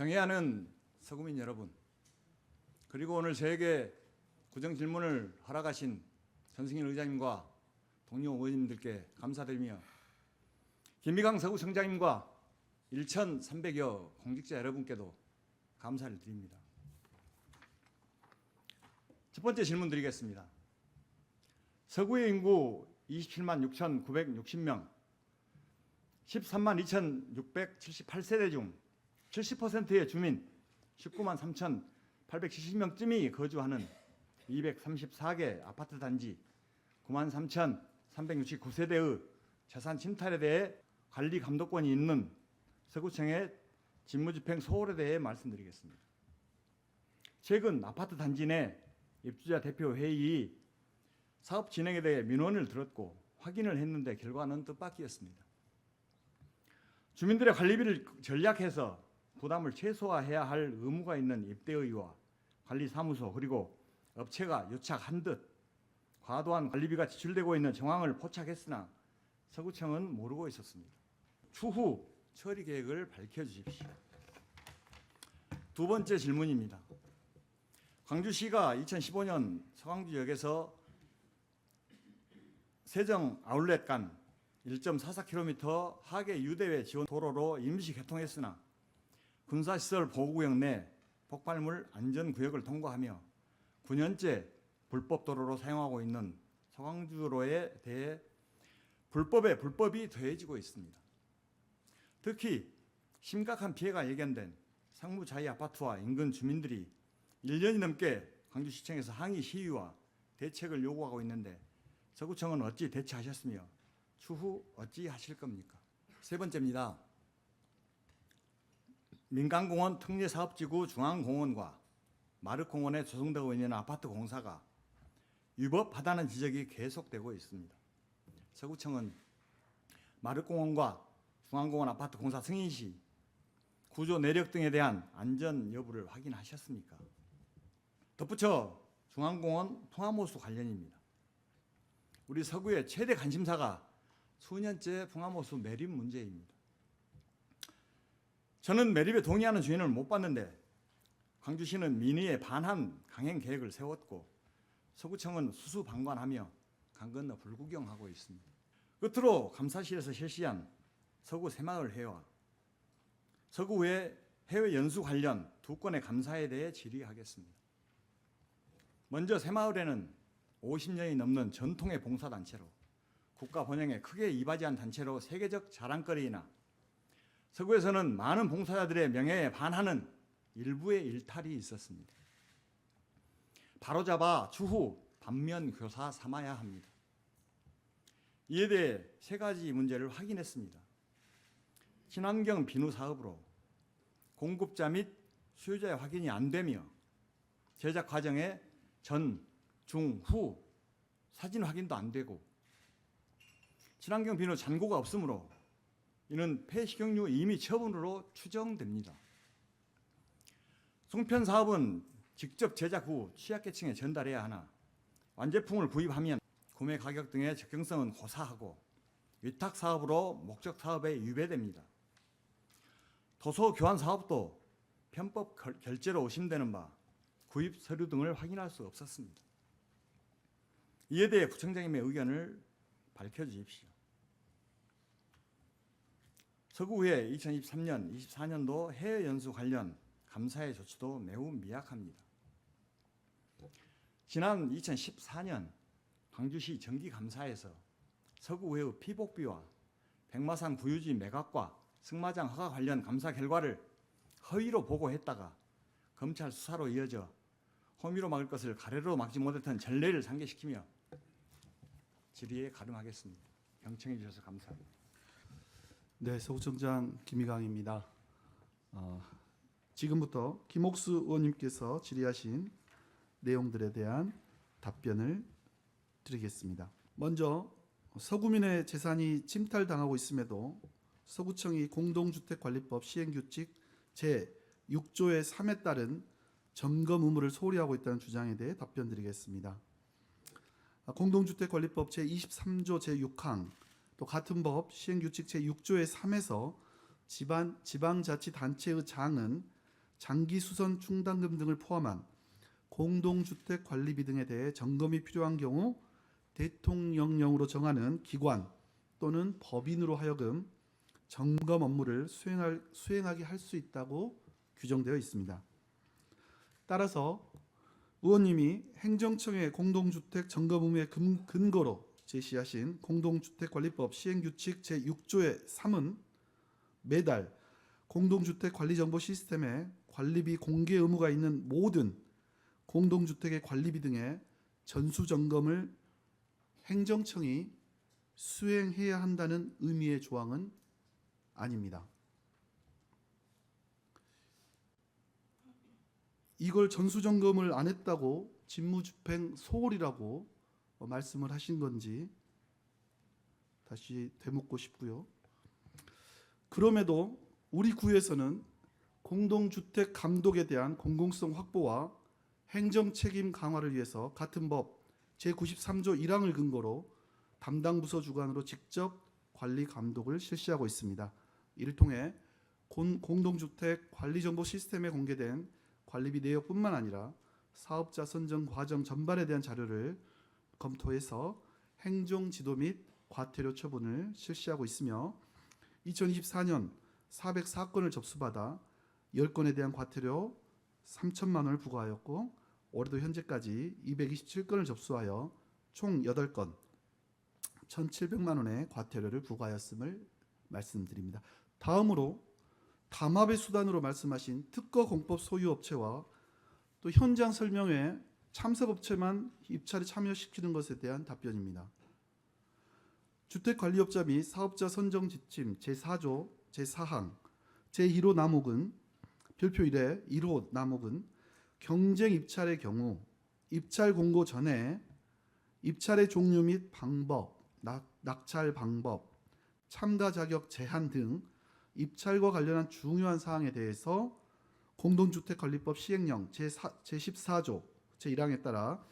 경애하는 서구민 여러분, 그리고 오늘 저에게 구정 질문을 허락하신 전승일 의장님과 동료 의원님들께 감사드리며 김미강 서구청장님과 1,300여 공직자 여러분께도 감사를 드립니다. 첫 번째 질문 드리겠습니다. 서구의 인구 27만 6,960명, 13만 2,678세대 중 70%의 주민 19만 3,870명쯤이 거주하는 234개 아파트 단지 9만 3,369세대의 재산 침탈에 대해 관리 감독권이 있는 서구청의 직무집행 소홀에 대해 말씀드리겠습니다. 최근 아파트 단지 내 입주자 대표 회의 사업 진행에 대해 민원을 들었고 확인을 했는데 결과는 뜻밖이었습니다. 주민들의 관리비를 절약해서 부담을 최소화해야 할 의무가 있는 입대의와 관리사무소 그리고 업체가 유착한 듯 과도한 관리비가 지출되고 있는 정황을 포착했으나 서구청은 모르고 있었습니다. 추후 처리 계획을 밝혀주십시오. 두 번째 질문입니다. 광주시가 2015년 서광주역에서 세정 아울렛 간 1.44km 하계 유대외 지원 도로로 임시 개통했으나 군사시설 보호구역 내 폭발물 안전구역을 통과하며 9년째 불법 도로로 사용하고 있는 서광주로에 대해 불법에 불법이 더해지고 있습니다. 특히 심각한 피해가 예견된 상무자이 아파트와 인근 주민들이 1년이 넘게 광주시청에서 항의 시위와 대책을 요구하고 있는데 서구청은 어찌 대처하셨으며 추후 어찌 하실 겁니까? 세 번째입니다. 민간공원 특례사업지구 중앙공원과 마륵공원에 조성되고 있는 아파트 공사가 위법하다는 지적이 계속되고 있습니다. 서구청은 마륵공원과 중앙공원 아파트 공사 승인 시 구조 내력 등에 대한 안전 여부를 확인하셨습니까? 덧붙여 중앙공원 풍암호수 관련입니다. 우리 서구의 최대 관심사가 수년째 풍암호수 매립 문제입니다. 저는 매립에 동의하는 주인을 못 봤는데 광주시는 민의에 반한 강행 계획을 세웠고 서구청은 수수방관하며 강 건너 불구경하고 있습니다. 끝으로 감사실에서 실시한 서구 새마을 해와 서구의 해외 연수 관련 두 건의 감사에 대해 질의하겠습니다. 먼저 새마을에는 50년이 넘는 전통의 봉사단체로 국가 번영에 크게 이바지한 단체로 세계적 자랑거리이나 서구에서는 많은 봉사자들의 명예에 반하는 일부의 일탈이 있었습니다. 바로잡아 추후 반면교사 삼아야 합니다. 이에 대해 세 가지 문제를 확인했습니다. 친환경 비누 사업으로 공급자 및 수요자의 확인이 안 되며 제작 과정에 전, 중, 후 사진 확인도 안 되고 친환경 비누 잔고가 없으므로 이는 폐식용유 임의 처분으로 추정됩니다. 송편 사업은 직접 제작 후 취약계층에 전달해야 하나 완제품을 구입하면 구매 가격 등의 적정성은 고사하고 위탁 사업으로 목적 사업에 유배됩니다. 도서 교환 사업도 편법 결제로 의심되는 바 구입 서류 등을 확인할 수 없었습니다. 이에 대해 구청장님의 의견을 밝혀주십시오. 서구의 2023년, 24년도 해외 연수 관련 감사의 조치도 매우 미약합니다. 지난 2014년 광주시 정기감사에서 서구의회 피복비와 백마산 구유지 매각과 승마장 허가 관련 감사 결과를 허위로 보고했다가 검찰 수사로 이어져 혐의로 막을 것을 가래로 막지 못했던 전례를 상기시키며 질의에 가름하겠습니다. 경청해 주셔서 감사합니다. 네, 서구청장 김미강입니다. 지금부터 김옥수 의원님께서 질의하신 내용들에 대한 답변을 드리겠습니다. 먼저 서구민의 재산이 침탈당하고 있음에도 서구청이 공동주택관리법 시행규칙 제6조의 3에 따른 점검 의무를 소홀히 하고 있다는 주장에 대해 답변드리겠습니다. 공동주택관리법 제23조 제6항 또 같은 법 시행규칙 제6조의 3에서 지방자치단체의 장은 장기 수선 충당금 등을 포함한 공동주택 관리비 등에 대해 점검이 필요한 경우 대통령령으로 정하는 기관 또는 법인으로 하여금 점검 업무를 수행하게 할 수 있다고 규정되어 있습니다. 따라서 의원님이 행정청의 공동주택 점검 의무의 근거로 제시하신 공동주택관리법 시행규칙 제6조의 3은 매달 공동주택관리정보 시스템에 관리비 공개 의무가 있는 모든 공동주택의 관리비 등의 전수점검을 행정청이 수행해야 한다는 의미의 조항은 아닙니다. 이걸 전수점검을 안 했다고 직무집행 소홀이라고 말씀을 하신 건지 다시 되묻고 싶고요. 그럼에도 우리 구에서는 공동주택 감독에 대한 공공성 확보와 행정책임 강화를 위해서 같은 법 제93조 1항을 근거로 담당 부서 주관으로 직접 관리 감독을 실시하고 있습니다. 이를 통해 공동주택 관리정보 시스템에 공개된 관리비 내역뿐만 아니라 사업자 선정 과정 전반에 대한 자료를 검토해서 행정지도 및 과태료 처분을 실시하고 있으며 2024년 404건을 접수받아 10건에 대한 과태료 3천만 원을 부과하였고 올해도 현재까지 227건을 접수하여 총 8건 1,700만 원의 과태료를 부과하였음을 말씀드립니다. 다음으로 담합의 수단으로 말씀하신 특허 공법 소유 업체와 또 현장 설명회 참석업체만 입찰에 참여시키는 것에 대한 답변입니다. 주택관리업자 및 사업자 선정 지침 제4조 제4항 제1호 남욱은 별표 1의 1호 남욱은 경쟁 입찰의 경우 입찰 공고 전에 입찰의 종류 및 방법, 낙찰 방법, 참가 자격 제한 등 입찰과 관련한 중요한 사항에 대해서 공동주택관리법 시행령 제14조 제1항에 따라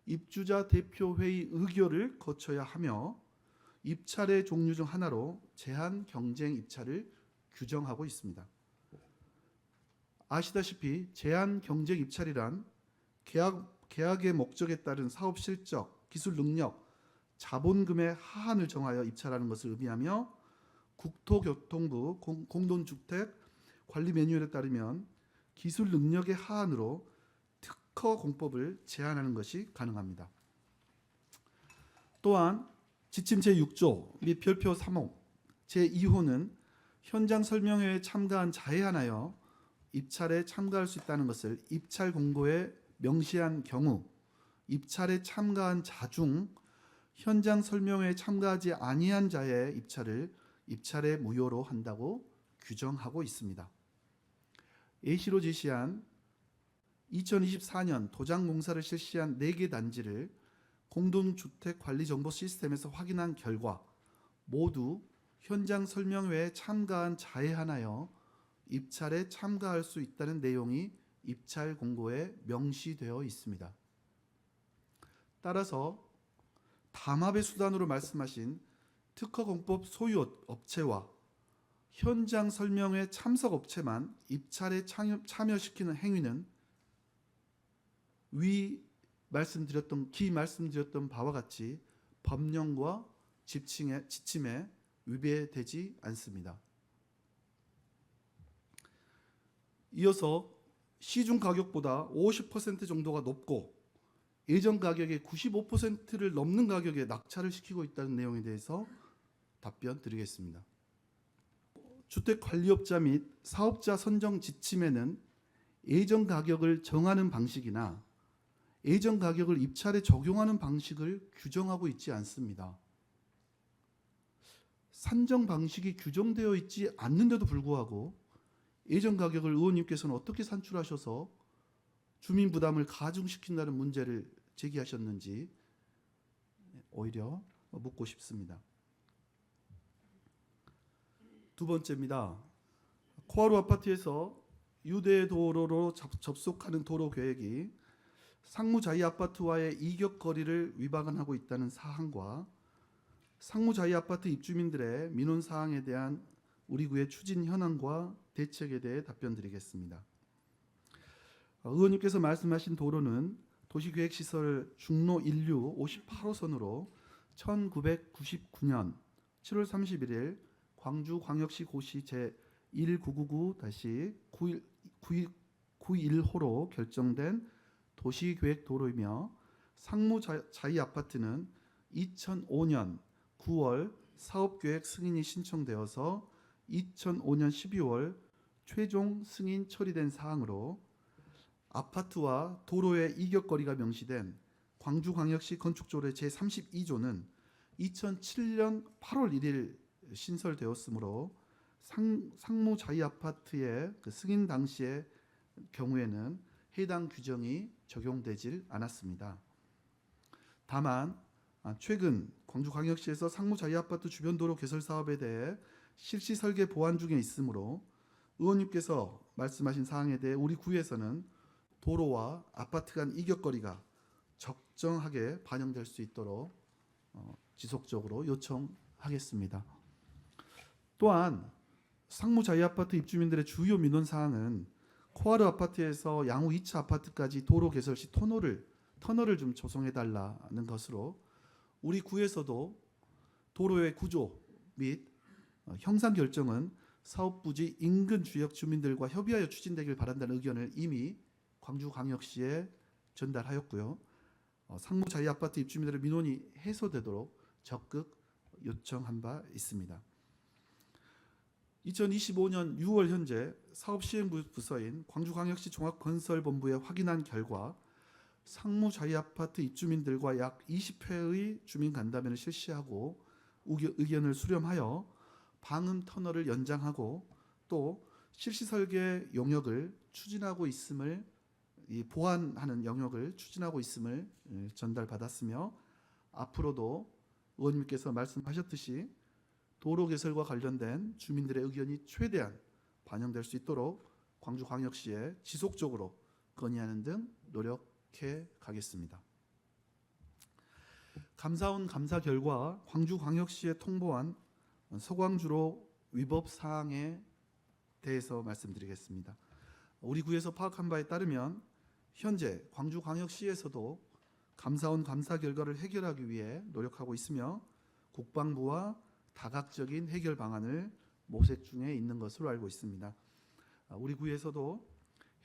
입주자 대표회의 의결을 거쳐야 하며 입찰의 종류 중 하나로 제한 경쟁 입찰을 규정하고 있습니다. 아시다시피 제한 경쟁 입찰이란 계약의 목적에 따른 사업 실적, 기술 능력, 자본금의 하한을 정하여 입찰하는 것을 의미하며 국토교통부 공동주택 관리 매뉴얼에 따르면 기술 능력의 하한으로 특허 공법을 제한하는 것이 가능합니다. 또한 지침 제6조 및 별표 3호 제2호는 현장 설명회에 참가한 자에 한하여 입찰에 참가할 수 있다는 것을 입찰 공고에 명시한 경우 입찰에 참가한 자 중 현장 설명회에 참가하지 아니한 자의 입찰을 입찰에 무효로 한다고 규정하고 있습니다. 예시로 제시한 2024년 도장공사를 실시한 4개 단지를 공동주택관리정보 시스템에서 확인한 결과 모두 현장 설명회에 참가한 자에 한하여 입찰에 참가할 수 있다는 내용이 입찰 공고에 명시되어 있습니다. 따라서 담합의 수단으로 말씀하신 특허공법 소유 업체와 현장 설명회 참석 업체만 입찰에 참여시키는 행위는 말씀드렸던 바와 같이 법령과 지침에 위배되지 않습니다. 이어서 시중 가격보다 50% 정도가 높고 예전 가격의 95%를 넘는 가격에 낙찰을 시키고 있다는 내용에 대해서 답변 드리겠습니다. 주택관리업자 및 사업자 선정 지침에는 예전 가격을 정하는 방식이나 예전 가격을 입찰에 적용하는 방식을 규정하고 있지 않습니다. 산정 방식이 규정되어 있지 않는데도 불구하고 예전 가격을 의원님께서는 어떻게 산출하셔서 주민 부담을 가중시킨다는 문제를 제기하셨는지 오히려 묻고 싶습니다. 두 번째입니다. 코하루 아파트에서 유대도로로 접속하는 도로 계획이 상무자이 아파트와의 이격거리를 위반하고 있다는 사항과 상무자이 아파트 입주민들의 민원 사항에 대한 우리 구의 추진 현황과 대책에 대해 답변드리겠습니다. 의원님께서 말씀하신 도로는 도시계획시설 중로 1류 58호선으로 1999년 7월 31일 광주광역시 고시 제1999-911호로 결정된 도시계획도로이며 상무자이아파트는 2005년 9월 사업계획 승인이 신청되어서 2005년 12월 최종 승인 처리된 사항으로 아파트와 도로의 이격거리가 명시된 광주광역시 건축조례 제32조는 2007년 8월 1일 신설되었으므로 상무자이아파트의 그 승인 당시의 경우에는 해당 규정이 적용되질 않았습니다. 다만 최근 광주광역시에서 상무자이아파트 주변 도로 개설 사업에 대해 실시 설계 보완 중에 있으므로 의원님께서 말씀하신 사항에 대해 우리 구에서는 도로와 아파트 간 이격거리가 적정하게 반영될 수 있도록 지속적으로 요청하겠습니다. 또한 상무자이아파트 입주민들의 주요 민원 사항은 코아르 아파트에서 양우 2차 아파트까지 도로 개설 시 터널을 좀 조성해달라는 것으로 우리 구에서도 도로의 구조 및 형상 결정은 사업부지 인근 지역 주민들과 협의하여 추진되길 바란다는 의견을 이미 광주광역시에 전달하였고요. 상무자이아파트 입주민들의 민원이 해소되도록 적극 요청한 바 있습니다. 2025년 6월 현재 사업시행부서인 광주광역시 종합건설본부에 확인한 결과 상무자이아파트 입주민들과 약 20회의 주민간담회를 실시하고 의견을 수렴하여 방음 터널을 연장하고 또 실시설계 용역을 추진하고 있음을 보완하는 영역을 추진하고 있음을 전달받았으며 앞으로도 의원님께서 말씀하셨듯이 도로 개설과 관련된 주민들의 의견이 최대한 반영될 수 있도록 광주광역시에 지속적으로 건의하는 등 노력해 가겠습니다. 감사원 감사 결과 광주광역시에 통보한 서광주로 위법 사항에 대해서 말씀드리겠습니다. 우리 구에서 파악한 바에 따르면 현재 광주광역시에서도 감사원 감사 결과를 해결하기 위해 노력하고 있으며 국방부와 다각적인 해결 방안을 모색 중에 있는 것으로 알고 있습니다. 우리 구에서도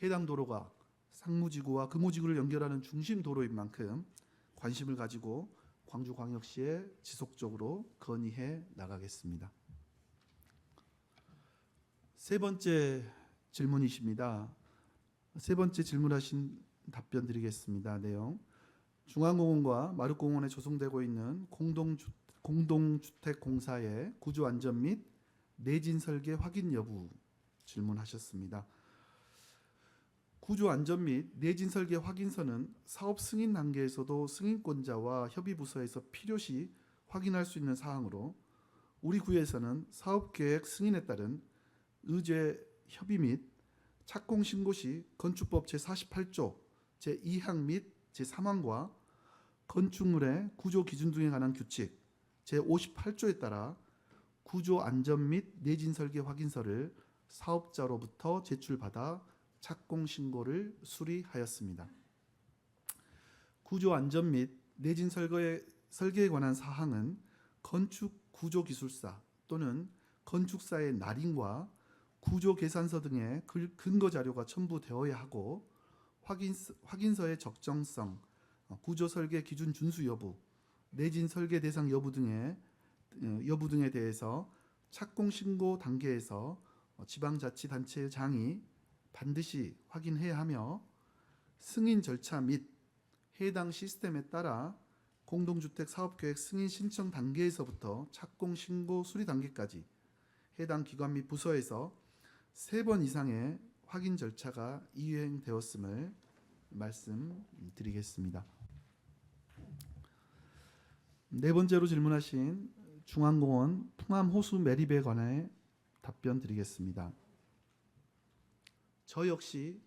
해당 도로가 상무지구와 금호지구를 연결하는 중심 도로인 만큼 관심을 가지고 광주광역시에 지속적으로 건의해 나가겠습니다. 세 번째 질문이십니다. 세 번째 질문하신 답변 드리겠습니다. 내용 중앙공원과 마룻공원에 조성되고 있는 공동주택공사의 구조안전 및 내진 설계 확인 여부 질문하셨습니다. 구조안전 및 내진 설계 확인서는 사업 승인 단계에서도 승인권자와 협의부서에서 필요시 확인할 수 있는 사항으로 우리 구에서는 사업계획 승인에 따른 의제 협의 및 착공 신고 시 건축법 제48조 제2항 및 제3항과 건축물의 구조 기준 등에 관한 규칙 제58조에 따라 구조 안전 및 내진 설계 확인서를 사업자로부터 제출받아 착공 신고를 수리하였습니다. 구조 안전 및 내진 설계에 관한 사항은 건축 구조 기술사 또는 건축사의 날인과 구조 계산서 등의 근거 자료가 첨부되어야 하고 확인서의 적정성, 구조 설계 기준 준수 여부, 내진 설계 대상 여부 등에 대해서 착공 신고 단계에서 지방자치단체장이 반드시 확인해야 하며 승인 절차 및 해당 시스템에 따라 공동주택 사업계획 승인 신청 단계에서부터 착공 신고 수리 단계까지 해당 기관 및 부서에서 3번 이상의 확인 절차가 이행되었음을 말씀드리겠습니다. 네 번째로 질문하신 중앙공원 풍암호수 매립에 관해 답변 드리겠습니다. 저 역시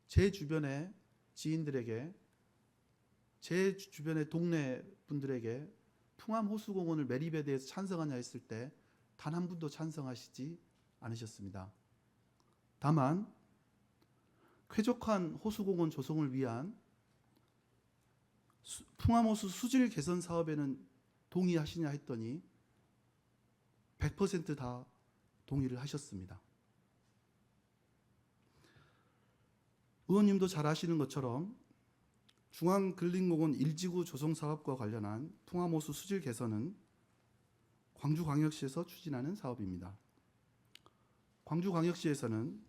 제 주변의 지인들에게 제 주변의 동네 분들에게 풍암호수공원을 매립에 대해서 찬성하냐 했을 때 단 한 분도 찬성하시지 않으셨습니다. 다만 쾌적한 호수공원 조성을 위한 풍암호수 수질 개선 사업에는 동의하시냐 했더니 100% 다 동의를 하셨습니다. 의원님도 잘 아시는 것처럼 중앙근린공원 1지구 조성 사업과 관련한 풍암호수 수질 개선은 광주광역시에서 추진하는 사업입니다. 광주광역시에서는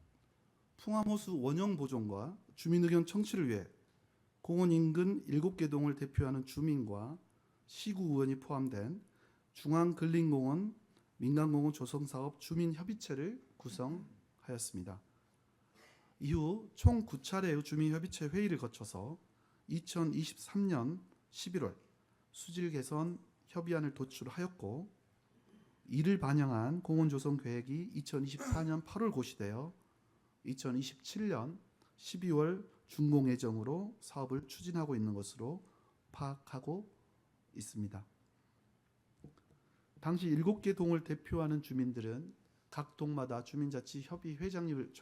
풍암호수 원형 보존과 주민 의견 청취를 위해 공원 인근 7개 동을 대표하는 주민과 시구 의원이 포함된 중앙근린공원 민간공원 조성사업 주민협의체를 구성하였습니다. 이후 총 9차례의 주민협의체 회의를 거쳐서 2023년 11월 수질 개선 협의안을 도출하였고, 이를 반영한 공원 조성 계획이 2024년 8월 고시되어 2027년 12월 준공 예정으로 사업을 추진하고 있는 것으로 파악하고 있습니다. 당시 7개 동을 대표하는 주민들은 각 동마다 주민자치 회장님을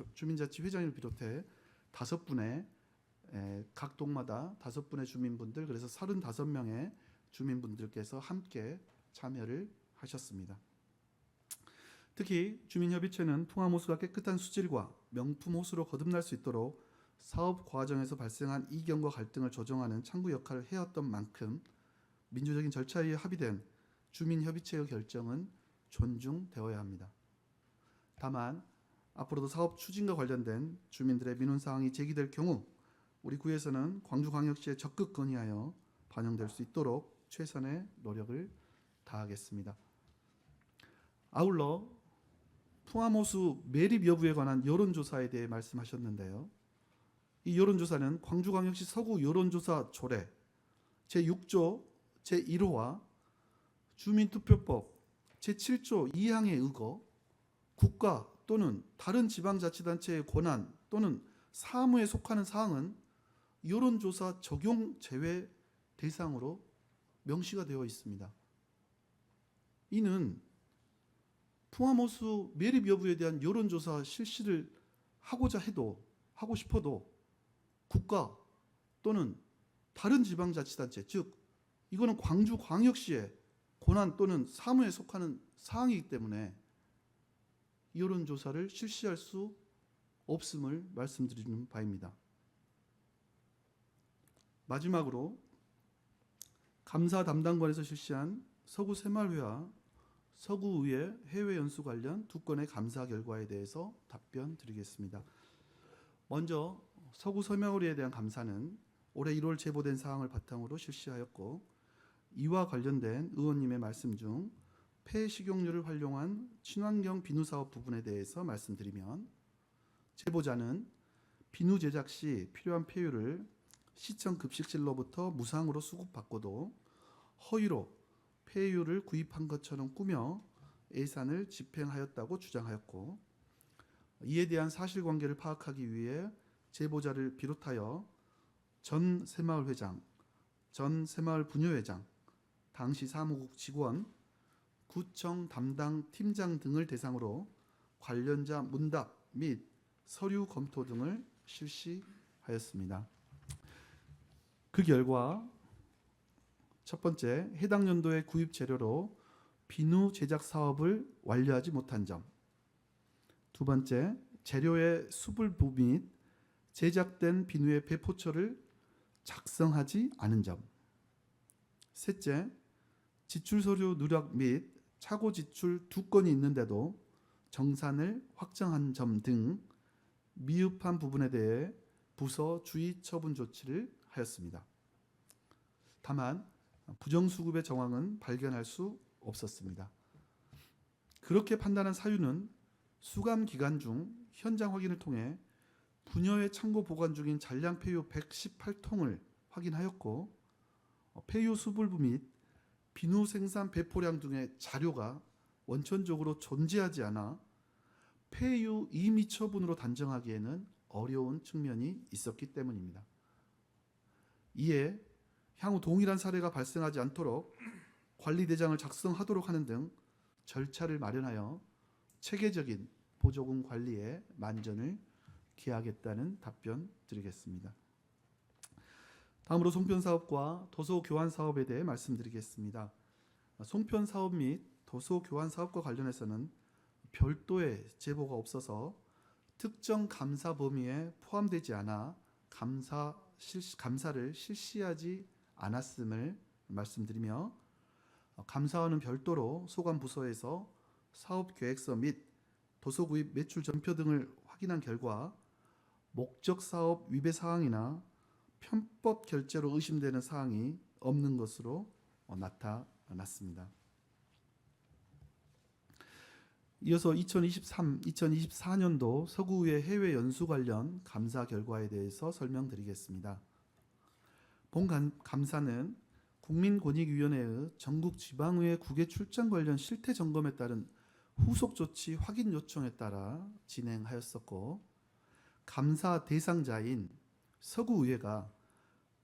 비롯해 5분의 각 동마다 5분의 주민분들, 그래서 35명의 주민분들께서 함께 참여를 하셨습니다. 특히 주민협의체는 풍암호수가 깨끗한 수질과 명품 호수로 거듭날 수 있도록 사업 과정에서 발생한 이견과 갈등을 조정하는 창구 역할을 해왔던 만큼 민주적인 절차에 합의된 주민협의체의 결정은 존중되어야 합니다. 다만 앞으로도 사업 추진과 관련된 주민들의 민원사항이 제기될 경우 우리 구에서는 광주광역시에 적극 건의하여 반영될 수 있도록 최선의 노력을 다하겠습니다. 아울러 풍암호수 매립 여부에 관한 여론조사에 대해 말씀하셨는데요. 이 여론조사는 광주광역시 서구 여론조사 조례 제6조 제1호와 주민투표법 제7조 2항에 의거 국가 또는 다른 지방자치단체의 권한 또는 사무에 속하는 사항은 여론조사 적용 제외 대상으로 명시가 되어 있습니다. 이는 풍암호수 매립 여부에 대한 여론조사 실시를 하고자 해도 하고 싶어도 국가 또는 다른 지방자치단체, 즉 이거는 광주광역시의 권한 또는 사무에 속하는 사항이기 때문에 여론조사를 실시할 수 없음을 말씀드리는 바입니다. 마지막으로 감사 담당관에서 실시한 서구 새마을회와 서구의회 해외연수 관련 2건의 감사 결과에 대해서 답변 드리겠습니다. 먼저 서구 새마을회에 대한 감사는 올해 1월 제보된 사항을 바탕으로 실시하였고, 이와 관련된 의원님의 말씀 중 폐식용유를 활용한 친환경 비누 사업 부분에 대해서 말씀드리면, 제보자는 비누 제작 시 필요한 폐유를 시청 급식실로부터 무상으로 수급받고도 허위로 폐유를 구입한 것처럼 꾸며 예산을 집행하였다고 주장하였고, 이에 대한 사실관계를 파악하기 위해 제보자를 비롯하여 전 새마을 회장, 전 새마을 부녀회장, 당시 사무국 직원, 구청 담당 팀장 등을 대상으로 관련자 문답 및 서류 검토 등을 실시하였습니다. 그 결과 첫 번째, 해당 연도의 구입 재료로 비누 제작 사업을 완료하지 못한 점. 두 번째, 재료의 수불부 및 제작된 비누의 배포처를 작성하지 않은 점. 셋째, 지출 서류 누락 및 착오 지출 2건이 있는데도 정산을 확정한 점 등 미흡한 부분에 대해 부서 주의 처분 조치를 하였습니다. 다만 부정수급의 정황은 발견할 수 없었습니다. 그렇게 판단한 사유는 수감 기간 중 현장 확인을 통해 부녀의 창고 보관 중인 잔량 폐유 118통을 확인하였고, 폐유 수불부 및 비누 생산 배포량 등의 자료가 원천적으로 존재하지 않아 폐유 임의 처분으로 단정하기에는 어려운 측면이 있었기 때문입니다. 이에 향후 동일한 사례가 발생하지 않도록 관리대장을 작성하도록 하는 등 절차를 마련하여 체계적인 보조금 관리에 만전을 기하겠다는 답변 드리겠습니다. 다음으로 송편 사업과 도서 교환 사업에 대해 말씀드리겠습니다. 송편 사업 및 도서 교환 사업과 관련해서는 별도의 제보가 없어서 특정 감사 범위에 포함되지 않아 감사를 실시하지 않았음을 말씀드리며, 감사원은 별도로 소관 부서에서 사업 계획서 및 도서 구입 매출 전표 등을 확인한 결과 목적 사업 위배 사항이나 편법 결제로 의심되는 사항이 없는 것으로 나타났습니다. 이어서 2023-2024년도 서구의 해외 연수 관련 감사 결과에 대해서 설명드리겠습니다. 본 감사는 국민권익위원회의 전국 지방의회 국외 출장 관련 실태 점검에 따른 후속 조치 확인 요청에 따라 진행하였었고, 감사 대상자인 서구의회가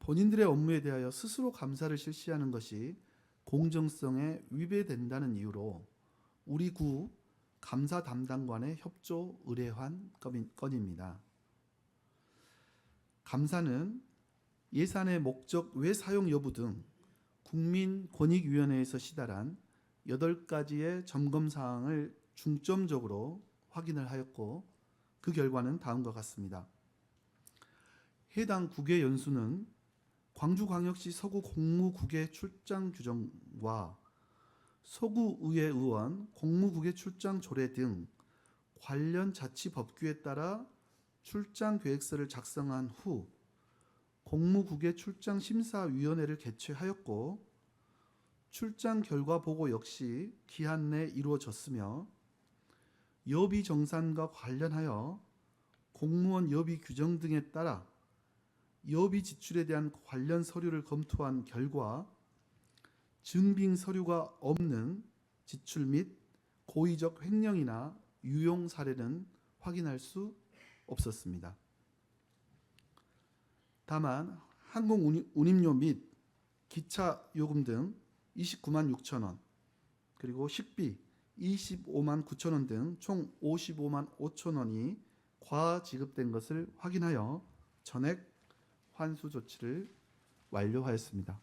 본인들의 업무에 대하여 스스로 감사를 실시하는 것이 공정성에 위배된다는 이유로 우리 구 감사 담당관에 협조 의뢰한 건입니다. 감사는 예산의 목적 외 사용 여부 등 국민권익위원회에서 시달한 8가지의 점검 사항을 중점적으로 확인을 하였고, 그 결과는 다음과 같습니다. 해당 국외 연수는 광주광역시 서구 공무국외 출장 규정과 서구의회 의원 공무국외 출장 조례 등 관련 자치법규에 따라 출장 계획서를 작성한 후 공무국외 출장 심사위원회를 개최하였고, 출장 결과 보고 역시 기한 내 이루어졌으며, 여비 정산과 관련하여 공무원 여비 규정 등에 따라 여비 지출에 대한 관련 서류를 검토한 결과 증빙 서류가 없는 지출 및 고의적 횡령이나 유용 사례는 확인할 수 없었습니다. 다만 항공 운임료 및 기차 요금 등 29만 6천 원, 그리고 식비 25만 9천 원 등 총 55만 5천 원이 과하 지급된 것을 확인하여 전액 환수 조치를 완료하였습니다.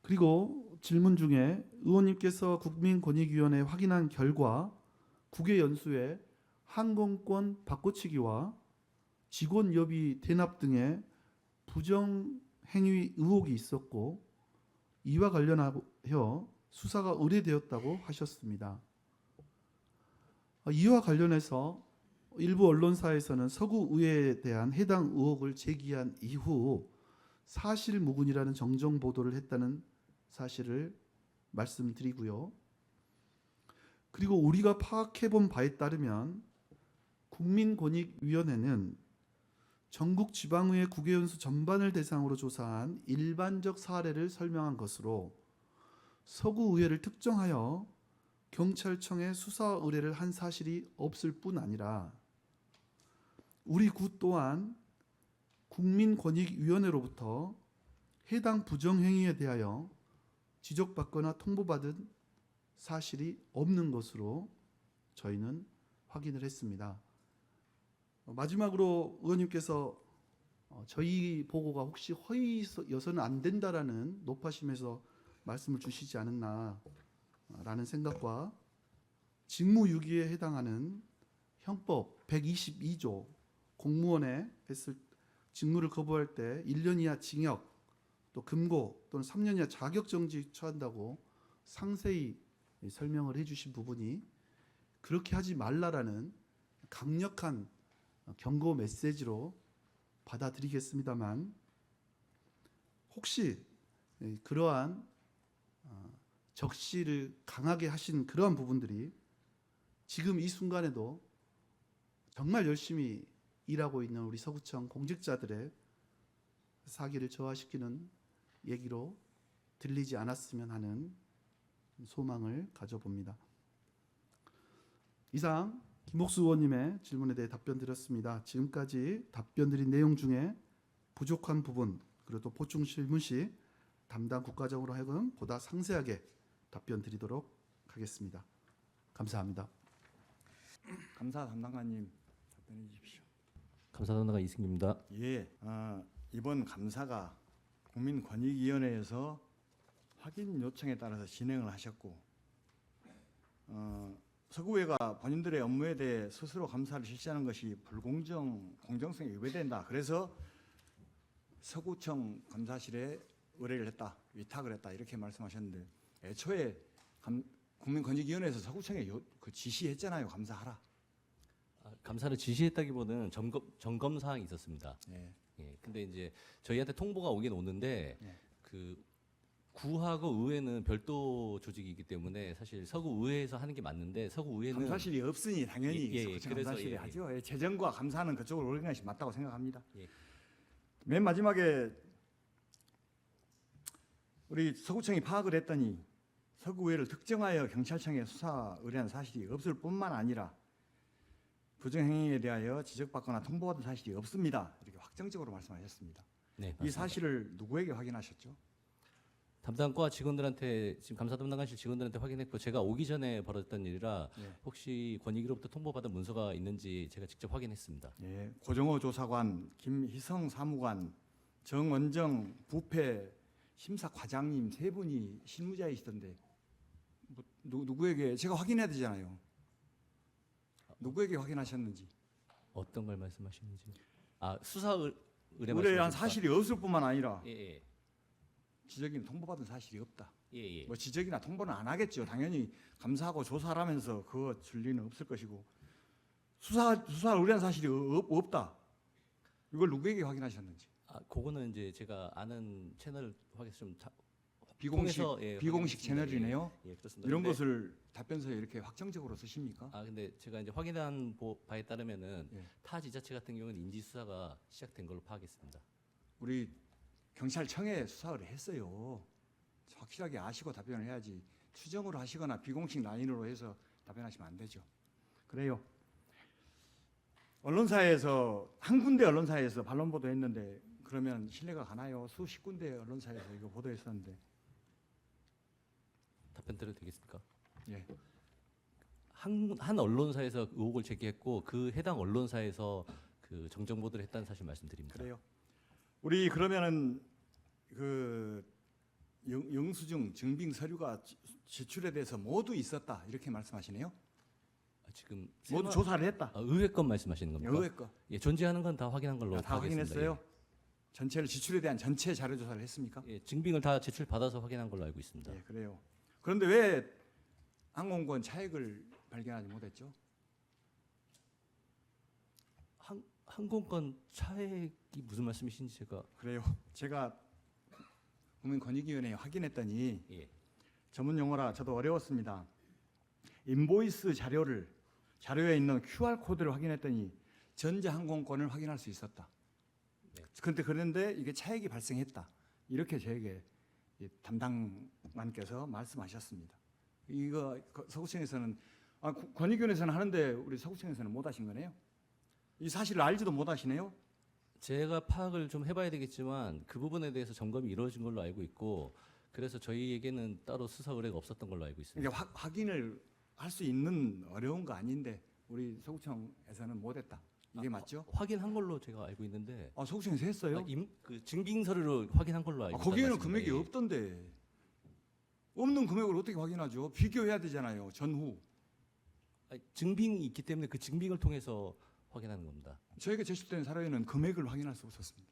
그리고 질문 중에 의원님께서 국민권익위원회에 확인한 결과 국외 연수에 항공권 바꿔치기와 직원 여비 대납 등의 부정 행위 의혹이 있었고, 이와 관련하여 수사가 의뢰되었다고 하셨습니다. 이와 관련해서 일부 언론사에서는 서구의회에 대한 해당 의혹을 제기한 이후 사실무근이라는 정정 보도를 했다는 사실을 말씀드리고요. 그리고 우리가 파악해본 바에 따르면 국민권익위원회는 전국 지방의회 국외연수 전반을 대상으로 조사한 일반적 사례를 설명한 것으로 서구의회를 특정하여 경찰청에 수사 의뢰를 한 사실이 없을 뿐 아니라 우리 구 또한 국민권익위원회로부터 해당 부정행위에 대하여 지적받거나 통보받은 사실이 없는 것으로 저희는 확인을 했습니다. 마지막으로 의원님께서 저희 보고가 혹시 허위여서는 안 된다라는 높아심에서 말씀을 주시지 않았나라는 생각과 직무유기에 해당하는 형법 122조 공무원에 했을 직무를 거부할 때 1년 이하 징역 또 금고 또는 3년 이하 자격정지 처한다고 상세히 설명을 해주신 부분이 그렇게 하지 말라라는 강력한 경고 메시지로 받아들이겠습니다만, 혹시 그러한 적시를 강하게 하신 그러한 부분들이 지금 이 순간에도 정말 열심히 일하고 있는 우리 서구청 공직자들의 사기를 저하시키는 얘기로 들리지 않았으면 하는 소망을 가져봅니다. 이상 김옥수 의원님의 질문에 대해 답변 드렸습니다. 지금까지 답변 드린 내용 중에 부족한 부분 그리고 또 보충 질문 시 담당 국가장으로 하여금 보다 상세하게 답변 드리도록 하겠습니다. 감사합니다. 감사 담당관님 답변해 주십시오. 감사단장 이승기입니다. 예, 이번 감사가 국민권익위원회에서 확인 요청에 따라서 진행을 하셨고 서구회가 본인들의 업무에 대해 스스로 감사를 실시하는 것이 공정성에 위배된다. 그래서 서구청 감사실에 의뢰를 했다, 위탁을 했다 이렇게 말씀하셨는데 애초에 국민권익위원회에서 서구청에 지시했잖아요. 감사하라. 감사를 지시했다기보다는 점검 사항이 있었습니다. 예. 예. 근데 이제 저희한테 통보가 오긴 오는데 예. 그 구하고 의회는 별도 조직이기 때문에 사실 서구 의회에서 하는 게 맞는데 서구 의회는 감사실이 없으니 당연히 예, 서구청 그래서 감사실이 예, 하죠. 예, 재정과 감사는 그쪽으로 올리는 것이 맞다고 생각합니다. 예. 맨 마지막에 우리 서구청이 파악을 했더니 서구의회를 특정하여 경찰청에 수사 의뢰한 사실이 없을 뿐만 아니라 부정행위에 대하여 지적받거나 통보받은 사실이 없습니다. 이렇게 확정적으로 말씀하셨습니다. 네, 이 맞습니다. 사실을 누구에게 확인하셨죠? 담당과 직원들한테 지금 감사 담당하실 직원들한테 확인했고 제가 오기 전에 벌어졌던 일이라 예. 혹시 권익위로부터 통보받은 문서가 있는지 제가 직접 확인했습니다. 예, 고정호 조사관, 김희성 사무관, 정원정 부패 심사과장님 세 분이 실무자이시던데 누구에게 제가 확인해야 되잖아요. 누구에게 확인하셨는지. 어떤 걸 말씀하시는지. 수사 의뢰 의뢰한 말씀하십니까? 사실이 없을 뿐만 아니라 예, 지적이나 통보받은 사실이 없다. 예. 뭐 지적이나 통보는 안 하겠죠. 당연히 감사하고 조사를 하면서 그거 줄 리는 없을 것이고 수사를 의뢰한 사실이 없다. 이걸 누구에게 확인하셨는지. 그거는 이제 제가 아는 채널 확인해서 좀 비공식 통해서, 예, 비공식 확인했습니다. 채널이네요. 예, 그렇습니다. 이런 근데- 것을 답변서에 이렇게 확정적으로 쓰십니까? 근데 제가 이제 확인한 바에 따르면은 예. 타 지자체 같은 경우는 인지 수사가 시작된 걸로 파악했습니다. 우리 경찰청에 수사를 했어요. 확실하게 아시고 답변을 해야지 추정으로 하시거나 비공식 라인으로 해서 답변하시면 안 되죠. 그래요. 언론사에서 한 군데 언론사에서 반론 보도했는데 그러면 신뢰가 가나요? 수십 군데 언론사에서 이거 보도했었는데. 답변 드려도 되겠습니까? 예. 한 언론사에서 의혹을 제기했고 그 해당 언론사에서 그 정정 보도를 했다는 사실 말씀드립니다. 그래요. 우리 그러면은 그 영수증 증빙 서류가 제출에 대해서 모두 있었다 이렇게 말씀하시네요. 지금 모두 조사를 했다. 의회 건 말씀하시는 겁니까? 의회 거. 예, 존재하는 건 다 확인한 걸로 다 파악했습니다. 확인했어요. 전체를 지출에 대한 전체 자료 조사를 했습니까? 예, 증빙을 다 제출 받아서 확인한 걸로 알고 있습니다. 예, 그래요. 그런데 왜 항공권 차액을 발견하지 못했죠? 항공권 차액이 무슨 말씀이신지 제가 그래요. 제가 국민권익위원회에 확인했더니 예. 전문 용어라 저도 어려웠습니다. 인보이스 자료에 있는 QR 코드를 확인했더니 전제 항공권을 확인할 수 있었다. 네. 그런데 이게 차액이 발생했다. 이렇게 저에게 이 담당관께서 말씀하셨습니다. 이거 서구청에서는 권익위원회에서는 하는데 우리 서구청에서는 못 하신 거네요. 이 사실을 알지도 못하시네요. 제가 파악을 좀 해봐야 되겠지만 그 부분에 대해서 점검이 이루어진 걸로 알고 있고 그래서 저희에게는 따로 수사 의뢰가 없었던 걸로 알고 있습니다. 이게 확인을 할 수 있는 어려운 거 아닌데 우리 서구청에서는 못했다. 이게 맞죠? 확인한 걸로 제가 알고 있는데 서구청에서 했어요. 그 증빙 서류로 확인한 걸로 알고 있습니다. 거기에는 금액이 없던데 없는 금액을 어떻게 확인하죠? 비교해야 되잖아요. 전후 증빙이 있기 때문에 그 증빙을 통해서 확인하는 겁니다. 저에게 제출된 사료에는 금액을 확인할 수 없었습니다.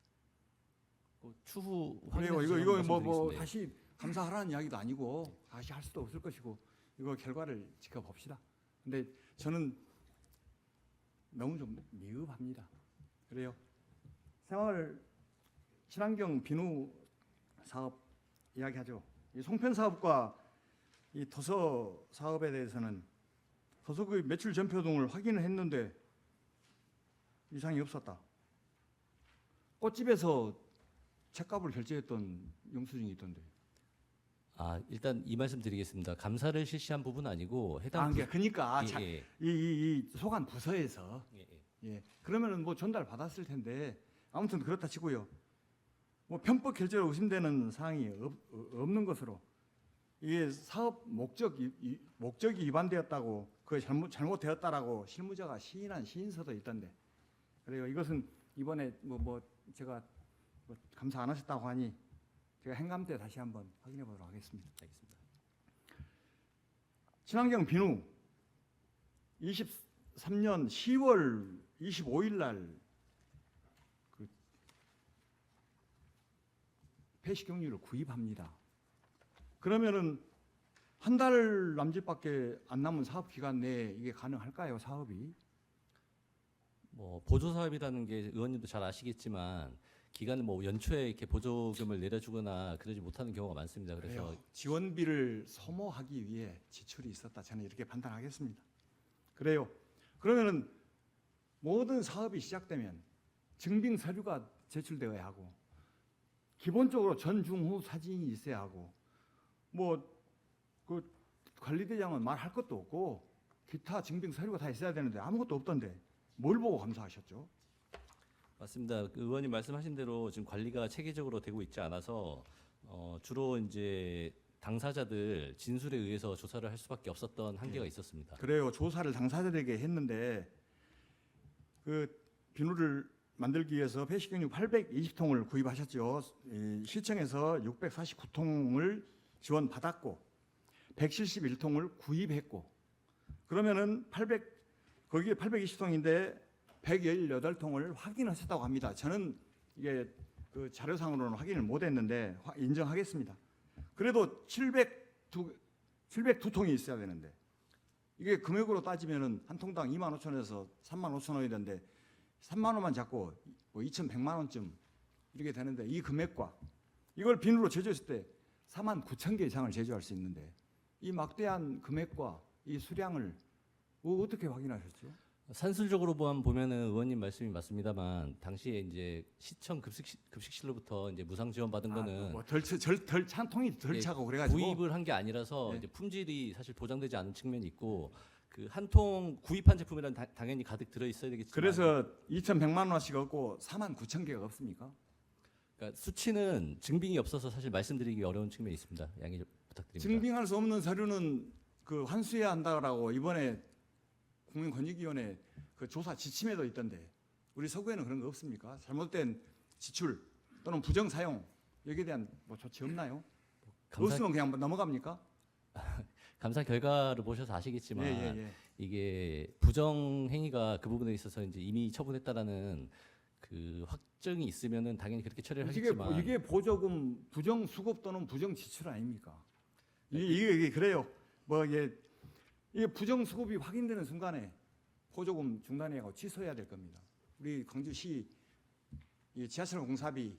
추후 그래요. 확인해서 이거 뭐 말씀드리겠습니다. 다시 감사하라는 이야기도 아니고 다시 할 수도 없을 것이고 이거 결과를 지켜봅시다. 근데 저는 너무 좀 미흡합니다. 그래요. 생활 친환경 비누 사업 이야기하죠. 이 송편 사업과 이 도서 사업에 대해서는 도서의 매출 전표 등을 확인을 했는데 이상이 없었다. 꽃집에서 책값을 결제했던 영수증이 있던데. 일단 이 말씀 드리겠습니다. 감사를 실시한 부분은 아니고 해당 그러니까 예, 이 소관 부서에서 예, 예. 예. 그러면은 뭐 전달 받았을 텐데 아무튼 그렇다 치고요. 뭐 편법 결제로 의심되는 사항이 없는 것으로 이게 사업 목적이 위반되었다고 그게 잘못되었다라고 실무자가 시인한 시인서도 있던데 그래요. 이것은 이번에 뭐 제가 뭐 감사 안 하셨다고 하니 제가 행감 때 다시 한번 확인해 보도록 하겠습니다. 알겠습니다. 친환경 비누 23년 10월 25일 날 그 폐식용유를 구입합니다. 그러면은 한 달 남짓밖에 안 남은 사업 기간 내에 이게 가능할까요, 사업이? 뭐 보조 사업이라는 게 의원님도 잘 아시겠지만 기간을 뭐 연초에 이렇게 보조금을 내려주거나 그러지 못하는 경우가 많습니다. 그래서 그래요. 지원비를 소모하기 위해 지출이 있었다. 저는 이렇게 판단하겠습니다. 그래요. 그러면은 모든 사업이 시작되면 증빙 서류가 제출되어야 하고 기본적으로 전중후 사진이 있어야 하고 뭐 그 관리대장은 말할 것도 없고 기타 증빙 서류가 다 있어야 되는데 아무것도 없던데 뭘 보고 감사하셨죠? 맞습니다. 그 의원님 말씀하신 대로 지금 관리가 체계적으로 되고 있지 않아서 주로 이제 당사자들 진술에 의해서 조사를 할 수밖에 없었던 한계가 있었습니다. 그래요. 조사를 당사자들에게 했는데 그 비누를 만들기 위해서 폐식용유 820통을 구입하셨죠. 시청에서 649통을 지원받았고 171통을 구입했고 그러면은 거기에 820통인데 118통을 확인하셨다고 합니다. 저는 이게 그 자료상으로는 확인을 못했는데 인정하겠습니다. 그래도 702통이 있어야 되는데 이게 금액으로 따지면은 한 통당 25,000원에서 35,000원이 되는데 3만 원만 잡고 뭐 2,100만 원쯤 이렇게 되는데 이 금액과 이걸 비누로 제조했을 때 49,000개 이상을 제조할 수 있는데 이 막대한 금액과 이 수량을 어떻게 확인하셨죠? 산술적으로만 보면은 의원님 말씀이 맞습니다만 당시에 이제 시청 급식실로부터 이제 무상 지원 받은 거는 찬 통이 덜 예, 차고 그래가지고 구입을 한 게 아니라서 네. 이제 품질이 사실 보장되지 않은 측면이 있고 그 한 통 구입한 제품이란 당연히 가득 들어 있어야 되겠지만 그래서 2,100만 원씩 얻고 49,000개가 없습니까? 그러니까 수치는 증빙이 없어서 사실 말씀드리기 어려운 측면이 있습니다. 양해 좀 부탁드립니다. 증빙할 수 없는 서류는 그 환수해야 한다라고 이번에 국민권익위원회 그 조사 지침에도 있던데 우리 서구에는 그런 거 없습니까? 잘못된 지출 또는 부정 사용 여기에 대한 뭐 조치 없나요? 없으면 그냥 넘어갑니까? 감사 결과를 보셔서 아시겠지만 예. 이게 부정 행위가 그 부분에 있어서 이제 이미 처분했다라는 그 확정이 있으면은 당연히 그렇게 처리를 하겠지만 이게 보조금 부정 수급 또는 부정 지출 아닙니까? 이게 그래요. 뭐 이게 부정 수급이 확인되는 순간에 보조금 중단해고 취소해야 될 겁니다. 우리 광주시 이 지하철 공사비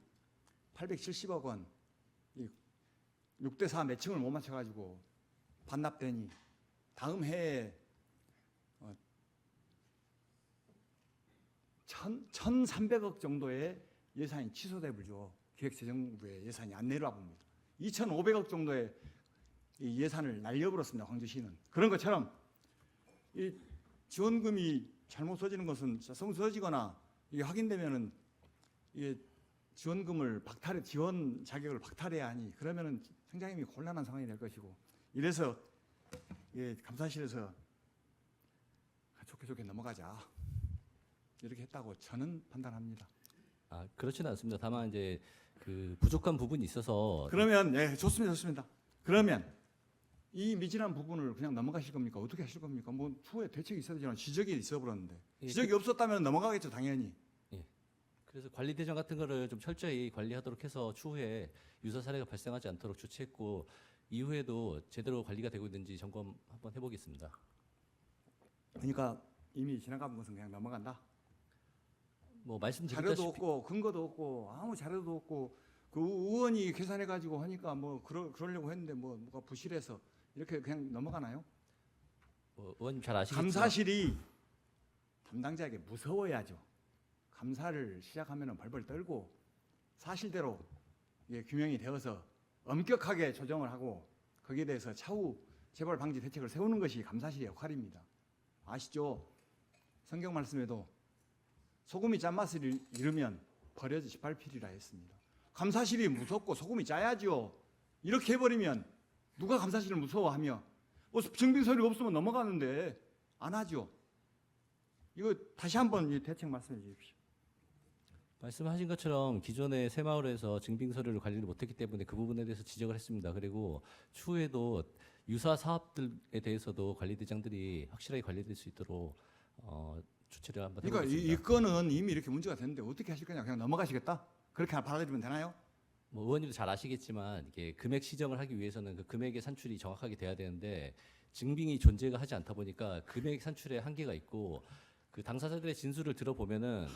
870억 원 6대4 매칭을 못 맞춰가지고 반납되니 다음 해에 1,300억 정도의 예산이 취소되죠. 기획재정부의 예산이 안 내려와 봅니다. 2,500억 정도의 이 예산을 날려버렸습니다. 광주시는. 그런 것처럼 이 지원금이 잘못 써지는 것은 써지거나 이게 확인되면은 이게 지원금을 지원 자격을 박탈해야 하니 그러면은 굉장히 곤란한 상황이 될 것이고 이래서 감사실에서 좋게 넘어가자 이렇게 했다고 저는 판단합니다. 그렇지는 않습니다. 다만 이제 그 부족한 부분이 있어서 그러면 좋습니다. 그러면 이 미진한 부분을 그냥 넘어가실 겁니까? 어떻게 하실 겁니까? 뭐 추후에 대책이 있어야 되잖아요. 지적이 있어버렸는데 예, 지적이 없었다면 넘어가겠죠, 당연히. 그래서 관리 대정 같은 거를 좀 철저히 관리하도록 해서 추후에 유사 사례가 발생하지 않도록 조치했고 이후에도 제대로 관리가 되고 있는지 점검 한번 해보겠습니다. 그러니까 이미 지나간 것은 그냥 넘어간다. 뭐 자료도 말씀드렸다시피 없고 근거도 없고 아무 자료도 없고 그 의원이 계산해 가지고 하니까 뭐 그러려고 했는데 뭐가 부실해서 이렇게 그냥 넘어가나요? 의원님 잘 아시겠지만 감사실이 담당자에게 무서워야죠. 감사를 시작하면은 벌벌 떨고 사실대로 규명이 되어서 엄격하게 조정을 하고 거기에 대해서 차후 재발 방지 대책을 세우는 것이 감사실의 역할입니다. 아시죠? 성경 말씀에도 소금이 짠맛을 잃으면 버려지 18필이라 했습니다. 감사실이 무섭고 소금이 짜야죠. 이렇게 해버리면 누가 감사실을 무서워하며 증빙 서류가 없으면 넘어가는데 안 하죠. 이거 다시 한번 이 대책 말씀해 주십시오. 말씀하신 것처럼 기존의 새마을에서 증빙 서류를 관리를 못했기 때문에 그 부분에 대해서 지적을 했습니다. 그리고 추후에도 유사 사업들에 대해서도 관리대장들이 확실하게 관리될 수 있도록 조치를 한번 그러니까 해보겠습니다. 이 건은 이미 이렇게 문제가 됐는데 어떻게 하실 거냐? 그냥 넘어가시겠다? 그렇게 받아들이면 되나요? 뭐 의원님도 잘 아시겠지만 이게 금액 시정을 하기 위해서는 그 금액의 산출이 정확하게 돼야 되는데 증빙이 존재가 하지 않다 보니까 금액 산출에 한계가 있고 그 당사자들의 진술을 들어보면은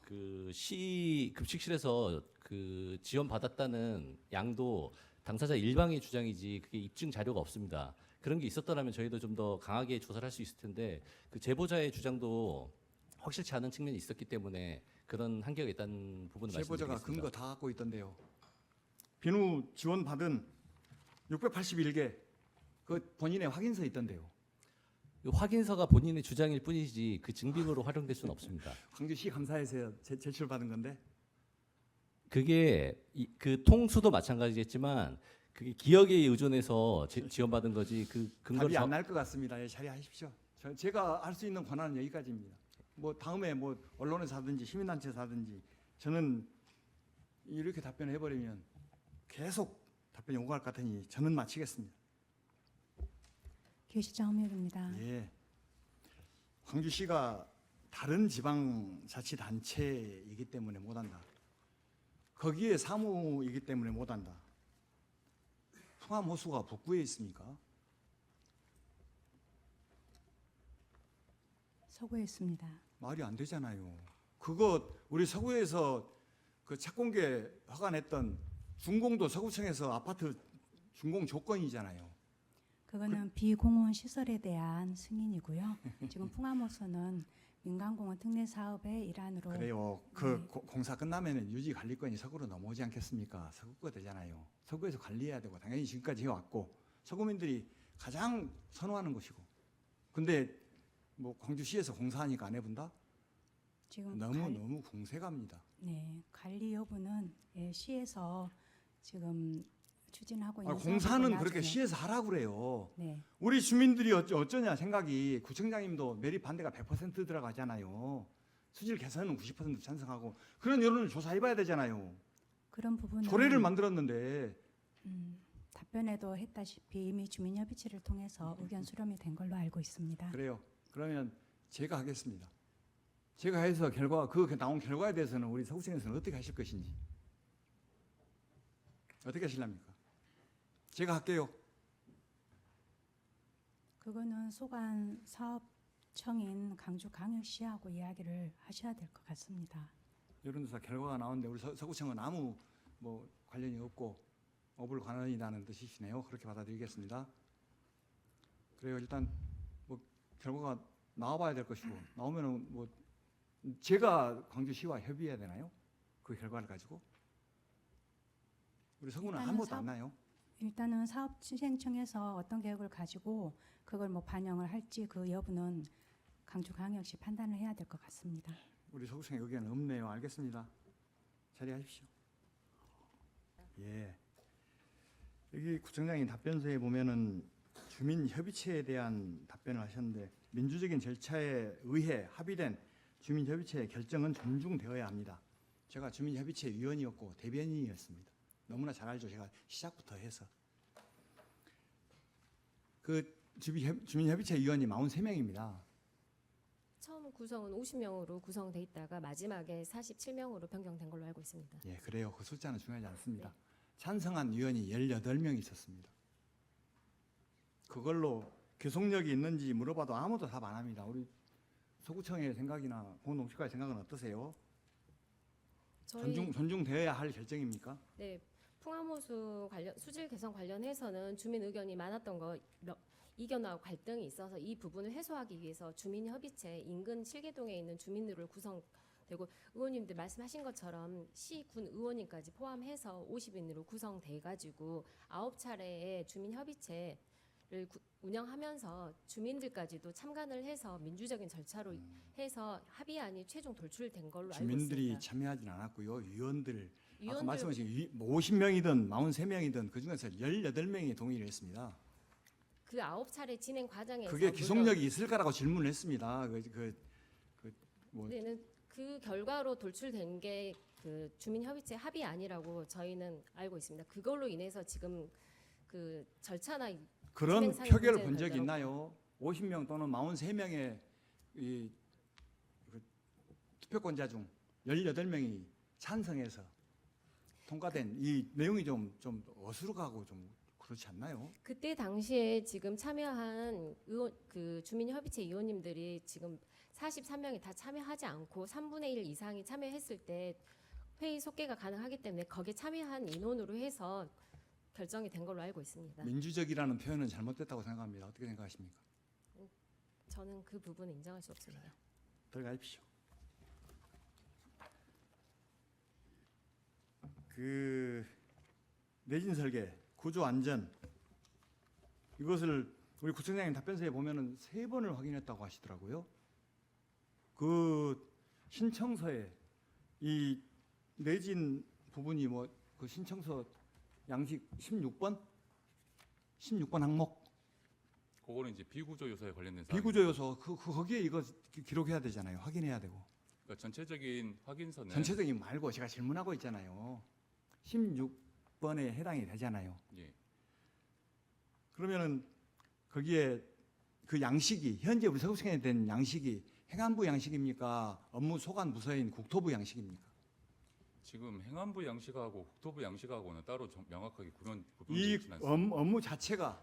그 시 급식실에서 그 지원 받았다는 양도 당사자 일방의 주장이지 그게 입증 자료가 없습니다. 그런 게 있었더라면 저희도 좀 더 강하게 조사를 할 수 있을 텐데 그 제보자의 주장도 확실치 않은 측면이 있었기 때문에 그런 한계가 있다는 부분을 제보자가 말씀드리겠습니다. 근거 다 갖고 있던데요. 비누 지원 받은 681개 그 본인의 확인서 있던데요. 이 확인서가 본인의 주장일 뿐이지 그 증빙으로 활용될 수는 없습니다. 광주시 감사에서 제출받은 건데 그게 그 통수도 마찬가지겠지만 그게 기억에 의존해서 지원받은 거지 그 근거를 답이 안 날 것 같습니다. 예, 자리하십시오. 제가 할 수 있는 권한은 여기까지입니다. 뭐 다음에 뭐 언론에서 하든지 시민단체에서 하든지 저는 이렇게 답변을 해버리면 계속 답변이 오갈 것 같으니 저는 마치겠습니다. 교시장 허미입니다. 예. 광주시가 다른 지방자치단체이기 때문에 못한다. 거기에 사무이기 때문에 못한다. 풍암호수가 북구에 있습니까? 서구에 있습니다. 말이 안 되잖아요. 그거 우리 서구에서 그 착공계 허가냈던 준공도 서구청에서 아파트 준공 조건이잖아요. 그거는 비공원 시설에 대한 승인이고요. 지금 풍암호수는 민간공원 특례 사업의 일환으로 그래요. 그 공사 끝나면 유지 관리권이 서구로 넘어오지 않겠습니까? 서구가 되잖아요. 서구에서 관리해야 되고 당연히 지금까지 해왔고 서구민들이 가장 선호하는 것이고. 근데 뭐 광주시에서 공사하니까 안 해본다? 지금 너무 공세갑니다. 네, 관리 여부는 예, 시에서 지금 추진하고 있는 공사는 사업이고 그렇게 나중에- 시에서 하라고 그래요. 네, 우리 주민들이 어쩌냐 생각이 구청장님도 매립 반대가 100% 들어가잖아요. 수질 개선은 90% 찬성하고 그런 여론을 조사해봐야 되잖아요. 그런 부분은 조례를 만들었는데 답변에도 했다시피 이미 주민협의체를 통해서 의견 수렴이 된 걸로 알고 있습니다. 그래요. 그러면 제가 하겠습니다. 제가 해서 그 나온 결과에 대해서는 우리 서구청에서는 어떻게 하실 것인지 어떻게 하실랍니까? 제가 할게요. 그거는 소관 사업청인 강주광역시하고 이야기를 하셔야 될 것 같습니다. 여론조사 결과가 나오는데 우리 서구청은 아무 뭐 관련이 없고 어불관원이라는 뜻이시네요. 그렇게 받아들이겠습니다. 그래요. 일단 뭐 결과가 나와봐야 될 것이고 나오면은 뭐 제가 광주시와 협의해야 되나요? 그 결과를 가지고 우리 서구는 일단은 아무것도 사업- 안 나요. 일단은 사업진행청에서 어떤 계획을 가지고 그걸 뭐 반영을 할지 그 여부는 강주광역시 판단을 해야 될 것 같습니다. 우리 서구청의 의견은 없네요. 알겠습니다. 자리하십시오. 예. 여기 구청장님 답변서에 보면은 주민협의체에 대한 답변을 하셨는데 민주적인 절차에 의해 합의된 주민협의체의 결정은 존중되어야 합니다. 제가 주민협의체 위원이었고 대변인이었습니다. 너무나 잘 알죠. 제가 시작부터 해서 그 주민협의체 위원이 43명입니다. 처음 구성은 50명으로 구성돼 있다가 마지막에 47명으로 변경된 걸로 알고 있습니다. 예, 그래요. 그 숫자는 중요하지 않습니다. 찬성한 위원이 18명이 있었습니다. 그걸로 교속력이 있는지 물어봐도 아무도 답 안 합니다. 우리 서구청의 생각이나 공동체과의 생각은 어떠세요? 저희 존중되어야 할 결정입니까? 네, 풍암호수 관련 수질 개선 관련해서는 주민 의견이 많았던 거 이견하고 갈등이 있어서 이 부분을 해소하기 위해서 주민협의체 인근 실계동에 있는 주민들을 구성되고 의원님들 말씀하신 것처럼 시, 군 의원님까지 포함해서 50인으로 구성돼 가지고 9차례의 주민협의체를 운영하면서 주민들까지도 참관을 해서 민주적인 절차로 해서 합의안이 최종 돌출된 걸로 알고 주민들이 있습니다. 참여하진 않았고요. 위원들 아까 위원들 말씀하신 50명이든 43명이든 그중에서 18명이 동의를 했습니다. 그 9차례 진행 과정에서 그게 기속력이 있을 거라고 질문을 했습니다. 뭐 그때는 그 결과로 돌출된 게 그 주민협의체 합의안이라고 저희는 알고 있습니다. 그걸로 인해서 지금 그 절차나 그런 진행상의 표결을 문제는 본 적이 별로 있나요? 50명 또는 43명의 이 투표권자 중 18명이 찬성해서 통과된 이 내용이 좀 어수룩하고 좀 그렇지 않나요? 그때 당시에 지금 참여한 의원 그 주민협의체 의원님들이 지금 43명이 다 참여하지 않고 3분의 1 이상이 참여했을 때 회의 속개가 가능하기 때문에 거기에 참여한 인원으로 해서 결정이 된 걸로 알고 있습니다. 민주적이라는 표현은 잘못됐다고 생각합니다. 어떻게 생각하십니까? 저는 그 부분은 인정할 수 없습니다. 들어가십시오. 그 내진 설계, 구조 안전 이것을 우리 구청장님 답변서에 보면은 3번을 확인했다고 하시더라고요. 그 신청서에 이 내진 부분이 뭐 그 신청서 양식 16번 항목 그거는 이제 비구조 요소에 관련된 사항. 비구조 요소 거기에 이거 기록해야 되잖아요. 확인해야 되고. 그러니까 전체적인 확인서는 전체적인 말고 제가 질문하고 있잖아요. 16번에 해당이 되잖아요. 예. 그러면은 거기에 그 양식이 현재 우리 서구청에 된 양식이 행안부 양식입니까? 업무 소관 부서인 국토부 양식입니까? 지금 행안부 양식하고 국토부 양식하고는 따로 명확하게 이 구분되어 있지는 않습니다.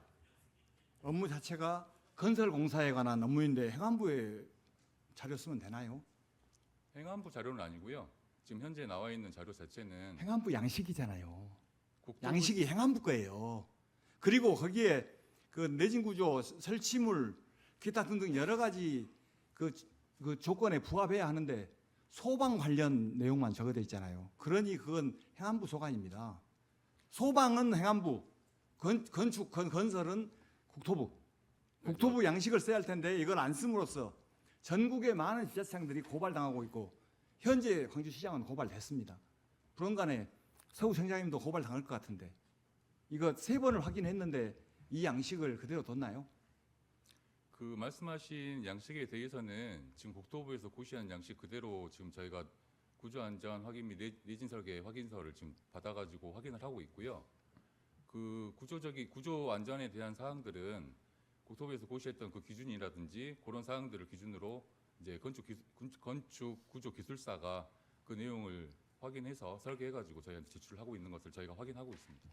업무 자체가 건설공사에 관한 업무인데 행안부에 자료 쓰면 되나요? 행안부 자료는 아니고요. 지금 현재 나와 있는 자료 자체는 행안부 양식이잖아요. 국토부 양식이 행안부 거예요. 그리고 거기에 그 내진 구조 설치물 기타 등등 여러 가지 그 조건에 부합해야 하는데 소방 관련 내용만 적어져 있잖아요. 그러니 그건 행안부 소관입니다. 소방은 행안부, 건축 건설은 국토부. 국토부 양식을 써야 할 텐데 이걸 안 씀으로써 전국의 많은 지자체장들이 고발당하고 있고 현재 광주시장은 고발됐습니다. 그런간에 서구청장님도 고발당할 것 같은데 이거 3번을 확인했는데 이 양식을 그대로 뒀나요? 그 말씀하신 양식에 대해서는 지금 국토부에서 고시한 양식 그대로 지금 저희가 구조안전 확인 및 내진 설계 확인서를 지금 받아가지고 확인을 하고 있고요. 그 구조 안전에 대한 사항들은 국토부에서 고시했던 그 기준이라든지 그런 사항들을 기준으로 이제 건축 구조 기술사가 그 내용을 확인해서 설계해가지고 저희한테 제출을 하고 있는 것을 저희가 확인하고 있습니다.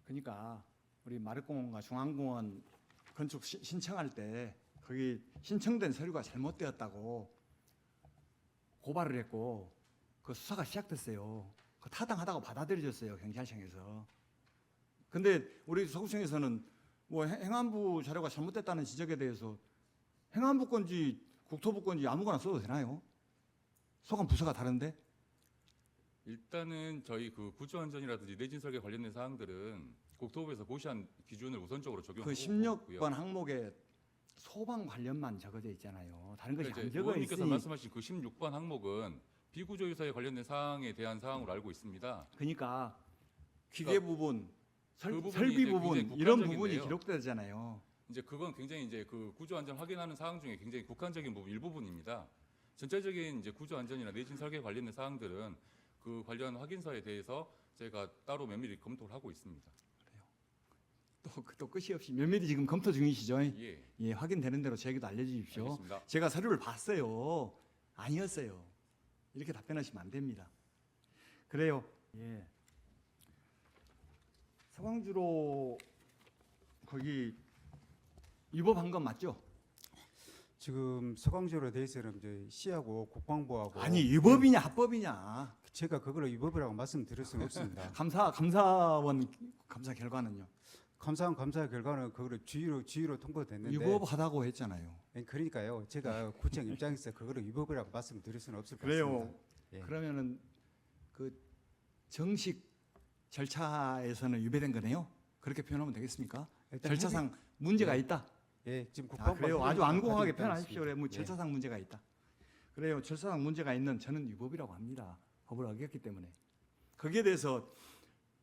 그러니까 우리 마륵공원과 중앙공원 건축 신청할 때 거기 신청된 서류가 잘못되었다고 고발을 했고 그 수사가 시작됐어요. 그 타당하다고 받아들여졌어요. 경찰청에서. 근데 우리 서구청에서는 뭐 행안부 자료가 잘못됐다는 지적에 대해서 행안부 건지 국토부 건지 아무거나 써도 되나요? 소관 부서가 다른데? 일단은 저희 그 구조안전이라든지 내진 설계 관련된 사항들은 국토부에서 고시한 기준을 우선적으로 적용하고 그 있고요. 16번 항목에 소방 관련만 적어져 있잖아요. 다른 것이 그러니까 안 이제 적어 의원님께서 있으니 말씀하신 그 16번 항목은 비구조 요소에 관련된 사항에 대한 사항으로 알고 있습니다. 그러니까 기계 부분, 그 부분이 설비 이제 부분 굉장히 이런 국가적인데요. 부분이 기록되잖아요. 이제 그건 굉장히 이제 그 구조 안전 확인하는 사항 중에 굉장히 국한적인 부분 일부분입니다. 전체적인 이제 구조 안전이나 내진 설계 관련된 사항들은 그 관련 확인서에 대해서 저희가 따로 면밀히 검토를 하고 있습니다. 또 끝이 없이 면밀히 지금 검토 중이시죠? 예, 예, 확인되는 대로 저에게도 알려주십시오. 알겠습니다. 제가 서류를 봤어요. 아니었어요. 이렇게 답변하시면 안 됩니다. 그래요. 예. 서광주로 거기 위법한 건 맞죠? 지금 서강조로 대해서는 이제 시하고 국방부하고 아니 위법이냐 합법이냐? 제가 그걸 위법이라고 말씀드릴 수는 없습니다. 감사원 감사 결과는요? 감사원 감사 결과는 그거를 주의로 통보됐는데 위법하다고 했잖아요. 아니, 그러니까요. 제가 구청 입장에서 그거를 위법이라고 말씀드릴 수는 없을 것 그래요. 같습니다. 예. 그러면은 그 정식 절차에서는 위배된 거네요. 그렇게 표현하면 되겠습니까? 일단 절차상 문제가 있다. 예, 지금 아, 국방부 그래요. 아주 완곡하게 표현하십시오. 있습니다. 그래, 뭐 예. 절차상 문제가 있다. 그래요. 절차상 문제가 있는 저는 위법이라고 합니다. 법을 어겼기 때문에 거기에 대해서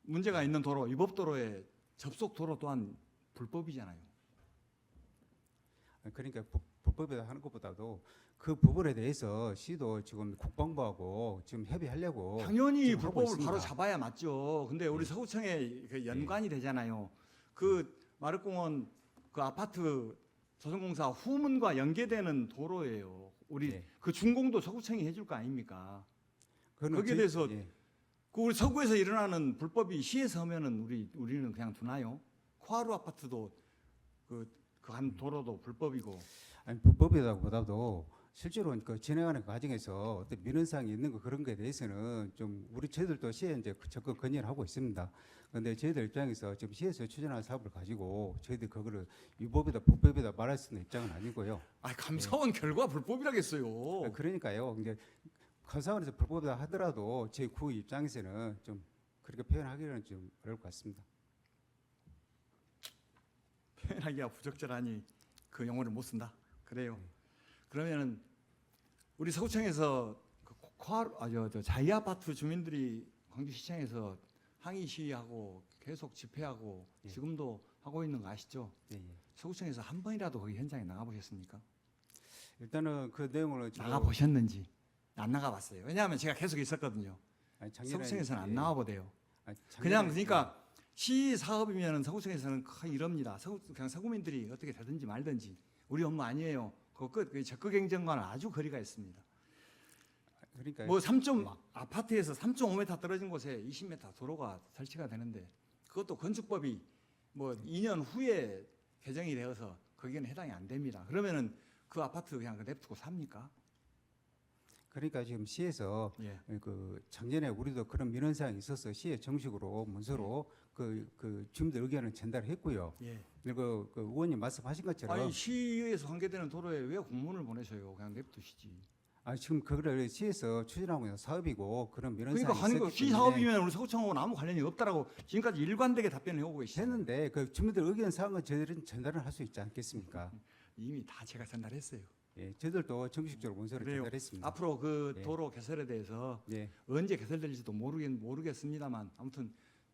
문제가 있는 도로, 위법도로에 접속 도로 또한 불법이잖아요. 그러니까 불법이다 하는 것보다도 그 부분에 대해서 시도 지금 국방부하고 지금 협의하려고 당연히 지금 하고 불법을 있습니다. 바로 잡아야 맞죠. 근데 우리 서구청에 그 연관이 되잖아요. 그 마륵공원 그 아파트 조성공사 후문과 연계되는 도로예요. 우리 예. 그 준공도 서구청이 해줄 거 아닙니까? 그거는 거기에 저희- 대해서 예. 그 우리 서구에서 일어나는 불법이 시에서 하면은 우리는 그냥 두나요? 코하루 아파트도 그 한 도로도 불법이고. 아니 불법이다보다도 실제로 그 진행하는 과정에서 어떤 민원사항이 있는 거 그런 거에 대해서는 좀 우리 저희들도 시에 이제 적극 건의를 하고 있습니다. 그런데 저희들 입장에서 지금 시에서 추진하는 사업을 가지고 저희들 그거를 위법이다 불법이다 말할 수 있는 입장은 아니고요. 아 감사원 결과 불법이라겠어요. 그러니까요. 이제 감사원에서 불법이다 하더라도 제 구 입장에서는 좀 그렇게 표현하기는 좀 어려울 것 같습니다. 표현하기가 부적절하니 그 용어를 못 쓴다. 그래요. 그러면은 우리 서구청에서 그 저 자이 아파트 주민들이 광주시청에서 항의 시위하고 계속 집회하고 예. 지금도 하고 있는 거 아시죠? 예, 예. 서구청에서 한 번이라도 거기 현장에 나가 보셨습니까? 일단은 그 내용을 지금 나가 보셨는지 안 나가 봤어요. 왜냐하면 제가 계속 있었거든요. 아니, 작년에- 서구청에서는 안 예. 나와 보대요. 아니, 작년에- 그냥 그러니까 시 사업이면 서구청에서는 거의 이럽니다. 그냥 서구민들이 어떻게 되든지 말든지 우리 업무 아니에요. 그 적극 행정과는 아주 거리가 있습니다. 그러니까 뭐 아파트에서 3.5m 떨어진 곳에 20m 도로가 설치가 되는데 그것도 건축법이 뭐 2년 후에 개정이 되어서 거기에는 해당이 안 됩니다. 그러면은 그 아파트 그냥 냅두고 삽니까? 그러니까 지금 시에서 예. 그 작년에 우리도 그런 민원 사항이 있어서 시에 정식으로 문서로 그 주민들 의견을 전달했고요. 예. 그리고 그 의원님 말씀하신 것처럼 아니 시에서 관계되는 도로에 왜 공문을 보내셔요? 그냥 냅두시지. 지금 그거를 시에서 추진하고 있는 사업이고 그런 민원 그러니까 사항이 하는 거 있었기 시 때문에 사업이면 우리 서구청하고는 아무 관련이 없다라고 지금까지 일관되게 답변을 해오고 계시잖아요. 했는데 그 주민들 의견 사항은 저희들은 전달을 할 수 있지 않겠습니까? 이미 다 제가 전달했어요. 예, 저희들도 정식적으로 문서를 그래요. 전달했습니다. 앞으로 그 예. 도로 개설에 대해서 예, 언제 개설될지도 모르겠습니다만 아무튼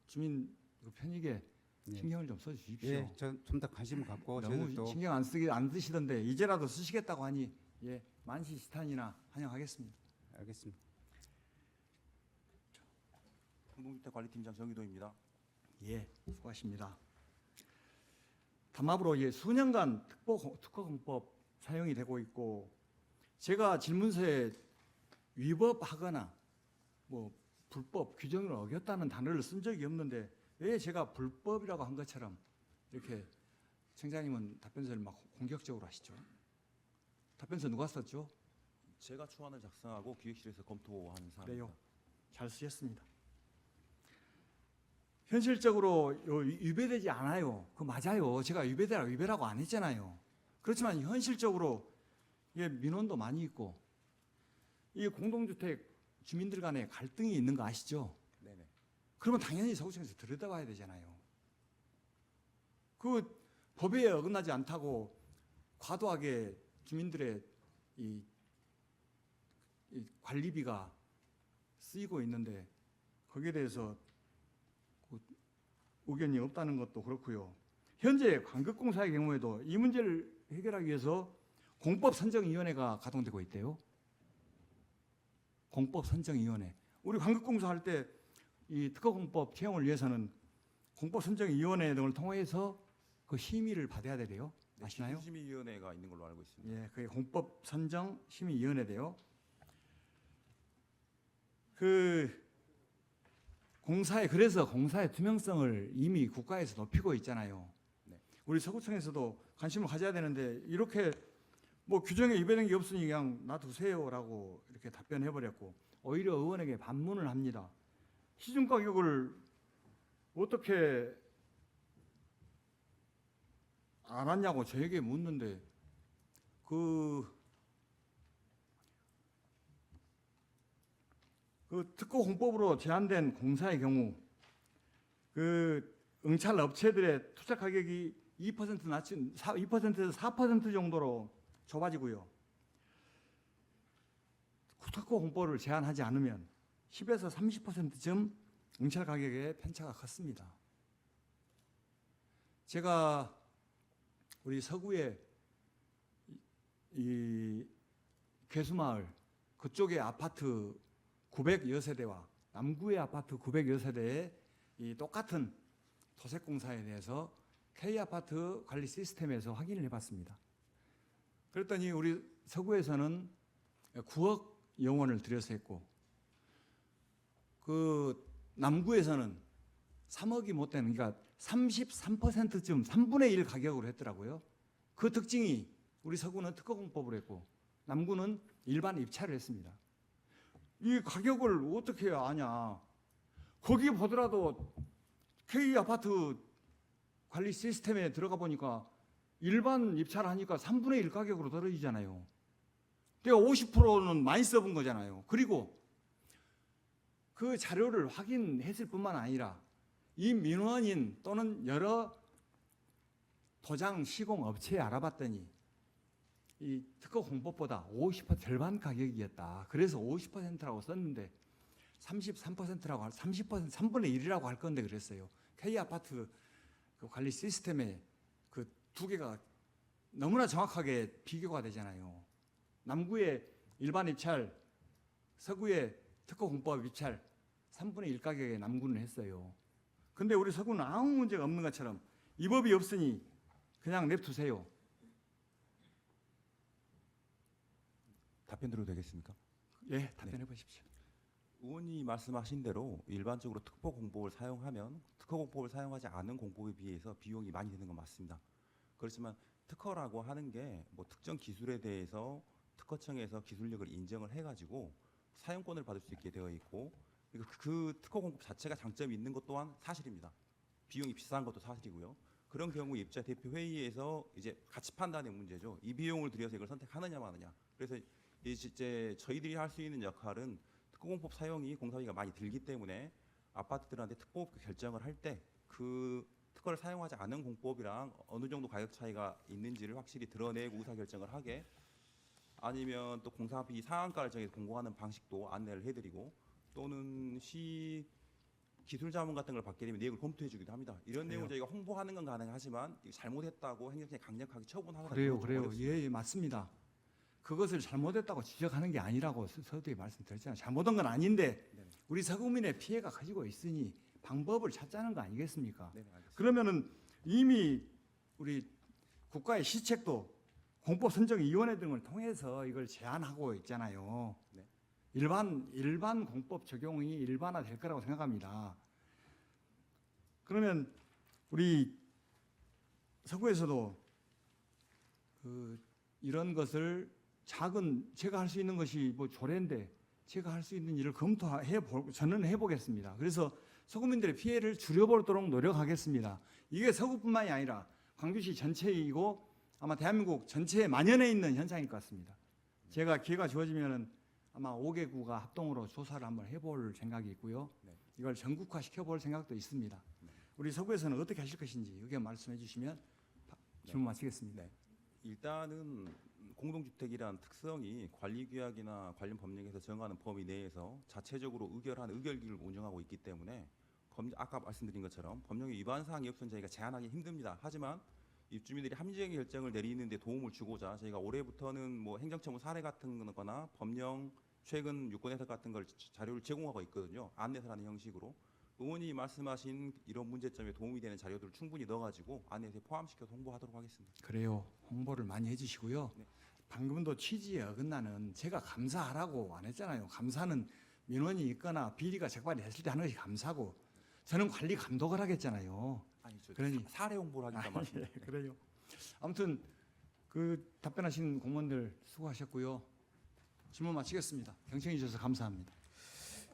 주민 그 편익에 예. 신경을 좀 써주십시오. 예, 좀 더 관심을 갖고 너무 저희들도 신경 안 쓰시던데 이제라도 쓰시겠다고 하니 예 만시시탄이나 환영하겠습니다. 알겠습니다. 공동주택관리팀장 정의도입니다. 예 수고하십니다. 담합으로 수년간 특허공법 사용이 되고 있고 제가 질문서에 위법하거나 뭐 불법 규정을 어겼다는 단어를 쓴 적이 없는데 왜 제가 불법이라고 한 것처럼 이렇게 청장님은 답변서를 막 공격적으로 하시죠? 답변서 누가 썼죠? 제가 초안을 작성하고 기획실에서 검토한 사항입니다. 그래요. 잘 쓰셨습니다. 현실적으로 위배되지 않아요. 그거 맞아요. 제가 위배라고 안 했잖아요. 그렇지만 현실적으로 이게 민원도 많이 있고 이 공동주택 주민들 간에 갈등이 있는 거 아시죠? 네네. 그러면 당연히 서구청에서 들여다봐야 되잖아요. 그 법에 어긋나지 않다고 과도하게 주민들의 이 관리비가 쓰이고 있는데 거기에 대해서 그 의견이 없다는 것도 그렇고요. 현재 관급공사의 경우에도 이 문제를 해결하기 위해서 공법선정위원회가 가동되고 있대요. 공법선정위원회. 우리 관급공사 할 때 이 특허공법 채용을 위해서는 공법선정위원회 등을 통해서 그 심의를 받아야 되대요. 아시나요? 심의위원회가 있는 걸로 알고 있습니다. 예, 그게 공법선정심의위원회대요. 그래서 공사의 투명성을 이미 국가에서 높이고 있잖아요. 네. 우리 서구청에서도 관심을 가져야 되는데 이렇게 뭐 규정에 위배된 게 없으니 그냥 놔두세요라고 이렇게 답변해 버렸고 오히려 의원에게 반문을 합니다. 시중 가격을 어떻게 알았냐고 저에게 묻는데 그 특허 공법으로 제한된 공사의 경우 그 응찰 업체들의 투자 가격이 2% 낮춘 2%에서 4% 정도로 좁아지고요. 특허 공법을 제한하지 않으면 10에서 30%쯤 응찰 가격의 편차가 컸습니다. 제가 우리 서구에 이 괴수마을 그쪽의 아파트 900여 세대와 남구의 아파트 900여 세대의 이 똑같은 토색공사에 대해서 K아파트 관리 시스템에서 확인을 해봤습니다. 그랬더니 우리 서구에서는 9억 영원을 들여서 했고 그 남구에서는 3억이 못 되는, 그러니까 33%쯤 3분의 1 가격으로 했더라고요. 그 특징이 우리 서구는 특허공법을 했고 남구는 일반 입찰을 했습니다. 이 가격을 어떻게 아냐? 거기 보더라도 K아파트 관리 시스템에 들어가 보니까 일반 입찰하니까 3분의 1 가격으로 떨어지잖아요. 내가 50%는 많이 써본 거잖아요. 그리고 그 자료를 확인했을 뿐만 아니라 이 민원인 또는 여러 도장 시공 업체에 알아봤더니 이 특허 공법보다 50% 절반 가격이었다. 그래서 50%라고 썼는데 33%라고 30% 3분의 1이라고 할 건데 그랬어요. K아파트 그 관리 시스템에 그 두 개가 너무나 정확하게 비교가 되잖아요. 남구의 일반 입찰, 서구의 특허 공법 입찰 3분의 1 가격에 남구는 했어요. 근데 우리 서구는 아무 문제가 없는 것처럼 이 법이 없으니 그냥 냅두세요. 답변 드려도 되겠습니까? 예, 답변해 보십시오. 의원이 말씀하신 대로 일반적으로 특허 공법을 사용하면 특허 공법을 사용하지 않은 공법에 비해서 비용이 많이 드는 건 맞습니다. 그렇지만 특허라고 하는 게 뭐 특정 기술에 대해서 특허청에서 기술력을 인정을 해가지고 사용권을 받을 수 있게 되어 있고 그리고 그 특허 공법 자체가 장점이 있는 것 또한 사실입니다. 비용이 비싼 것도 사실이고요. 그런 경우 입자 대표 회의에서 이제 가치 판단의 문제죠. 이 비용을 들여서 이걸 선택하느냐 마느냐. 그래서 이제 저희들이 할 수 있는 역할은 특허공법 사용이 공사비가 많이 들기 때문에 아파트들한테 특허공법 결정을 할 때 그 특허를 사용하지 않은 공법이랑 어느 정도 가격 차이가 있는지를 확실히 드러내고 의사 결정을 하게, 아니면 또 공사비 상한가를 정해서 공고하는 방식도 안내를 해드리고, 또는 시 기술 자문 같은 걸 받게 되면 내용을 검토해주기도 합니다. 이런 내용을 저희가 홍보하는 건 가능하지만 잘못했다고 행정청에 강력하게 처분하거나 그래요. 예, 맞습니다. 그것을 잘못했다고 지적하는 게 아니라고 서두에 말씀드렸잖아요. 잘못한 건 아닌데 우리 서구민의 피해가 커지고 있으니 방법을 찾자는 거 아니겠습니까? 네, 알겠습니다. 그러면은 이미 우리 국가의 시책도 공법선정위원회 등을 통해서 이걸 제안하고 있잖아요. 네. 일반 공법 적용이 일반화될 거라고 생각합니다. 그러면 우리 서구에서도 이런 것을 제가 할 수 있는 것이 뭐 조례인데 제가 할 수 있는 일을 저는 해보겠습니다. 그래서 서구민들의 피해를 줄여보도록 노력하겠습니다. 이게 서구뿐만이 아니라 광주시 전체이고 아마 대한민국 전체에 만연해 있는 현상일 것 같습니다. 제가 기회가 주어지면은 아마 5개 구가 합동으로 조사를 한번 해볼 생각이 있고요. 이걸 전국화 시켜볼 생각도 있습니다. 우리 서구에서는 어떻게 하실 것인지 의견 말씀해 주시면 질문 마치겠습니다. 일단은 공동주택이란 특성이 관리규약이나 관련 법령에서 정하는 범위 내에서 자체적으로 의결기를 운영하고 있기 때문에 아까 말씀드린 것처럼 법령의 위반 사항이 없으면 저희가 제한하기 힘듭니다. 하지만 입주민들이 합리적인 결정을 내리는 데 도움을 주고자 저희가 올해부터는 뭐 행정처분 사례 같은 거나 법령 최근 유권 해석 같은 걸 자료를 제공하고 있거든요. 안내서라는 형식으로. 의원이 말씀하신 이런 문제점에 도움이 되는 자료들을 충분히 넣어가지고 안내서에 포함시켜서 홍보하도록 하겠습니다. 그래요. 홍보를 많이 해주시고요. 네. 방금도 취지에 어긋나는 제가 감사하라고 안 했잖아요. 감사는 민원이 있거나 비리가 적발됐을 때 하는 것이 감사고 저는 관리 감독을 하겠잖아요. 아니죠. 그러니- 사례 홍보를 하겠다 말씀. 그래요. 아무튼 답변하신 공무원들 수고하셨고요. 질문 마치겠습니다. 경청해 주셔서 감사합니다.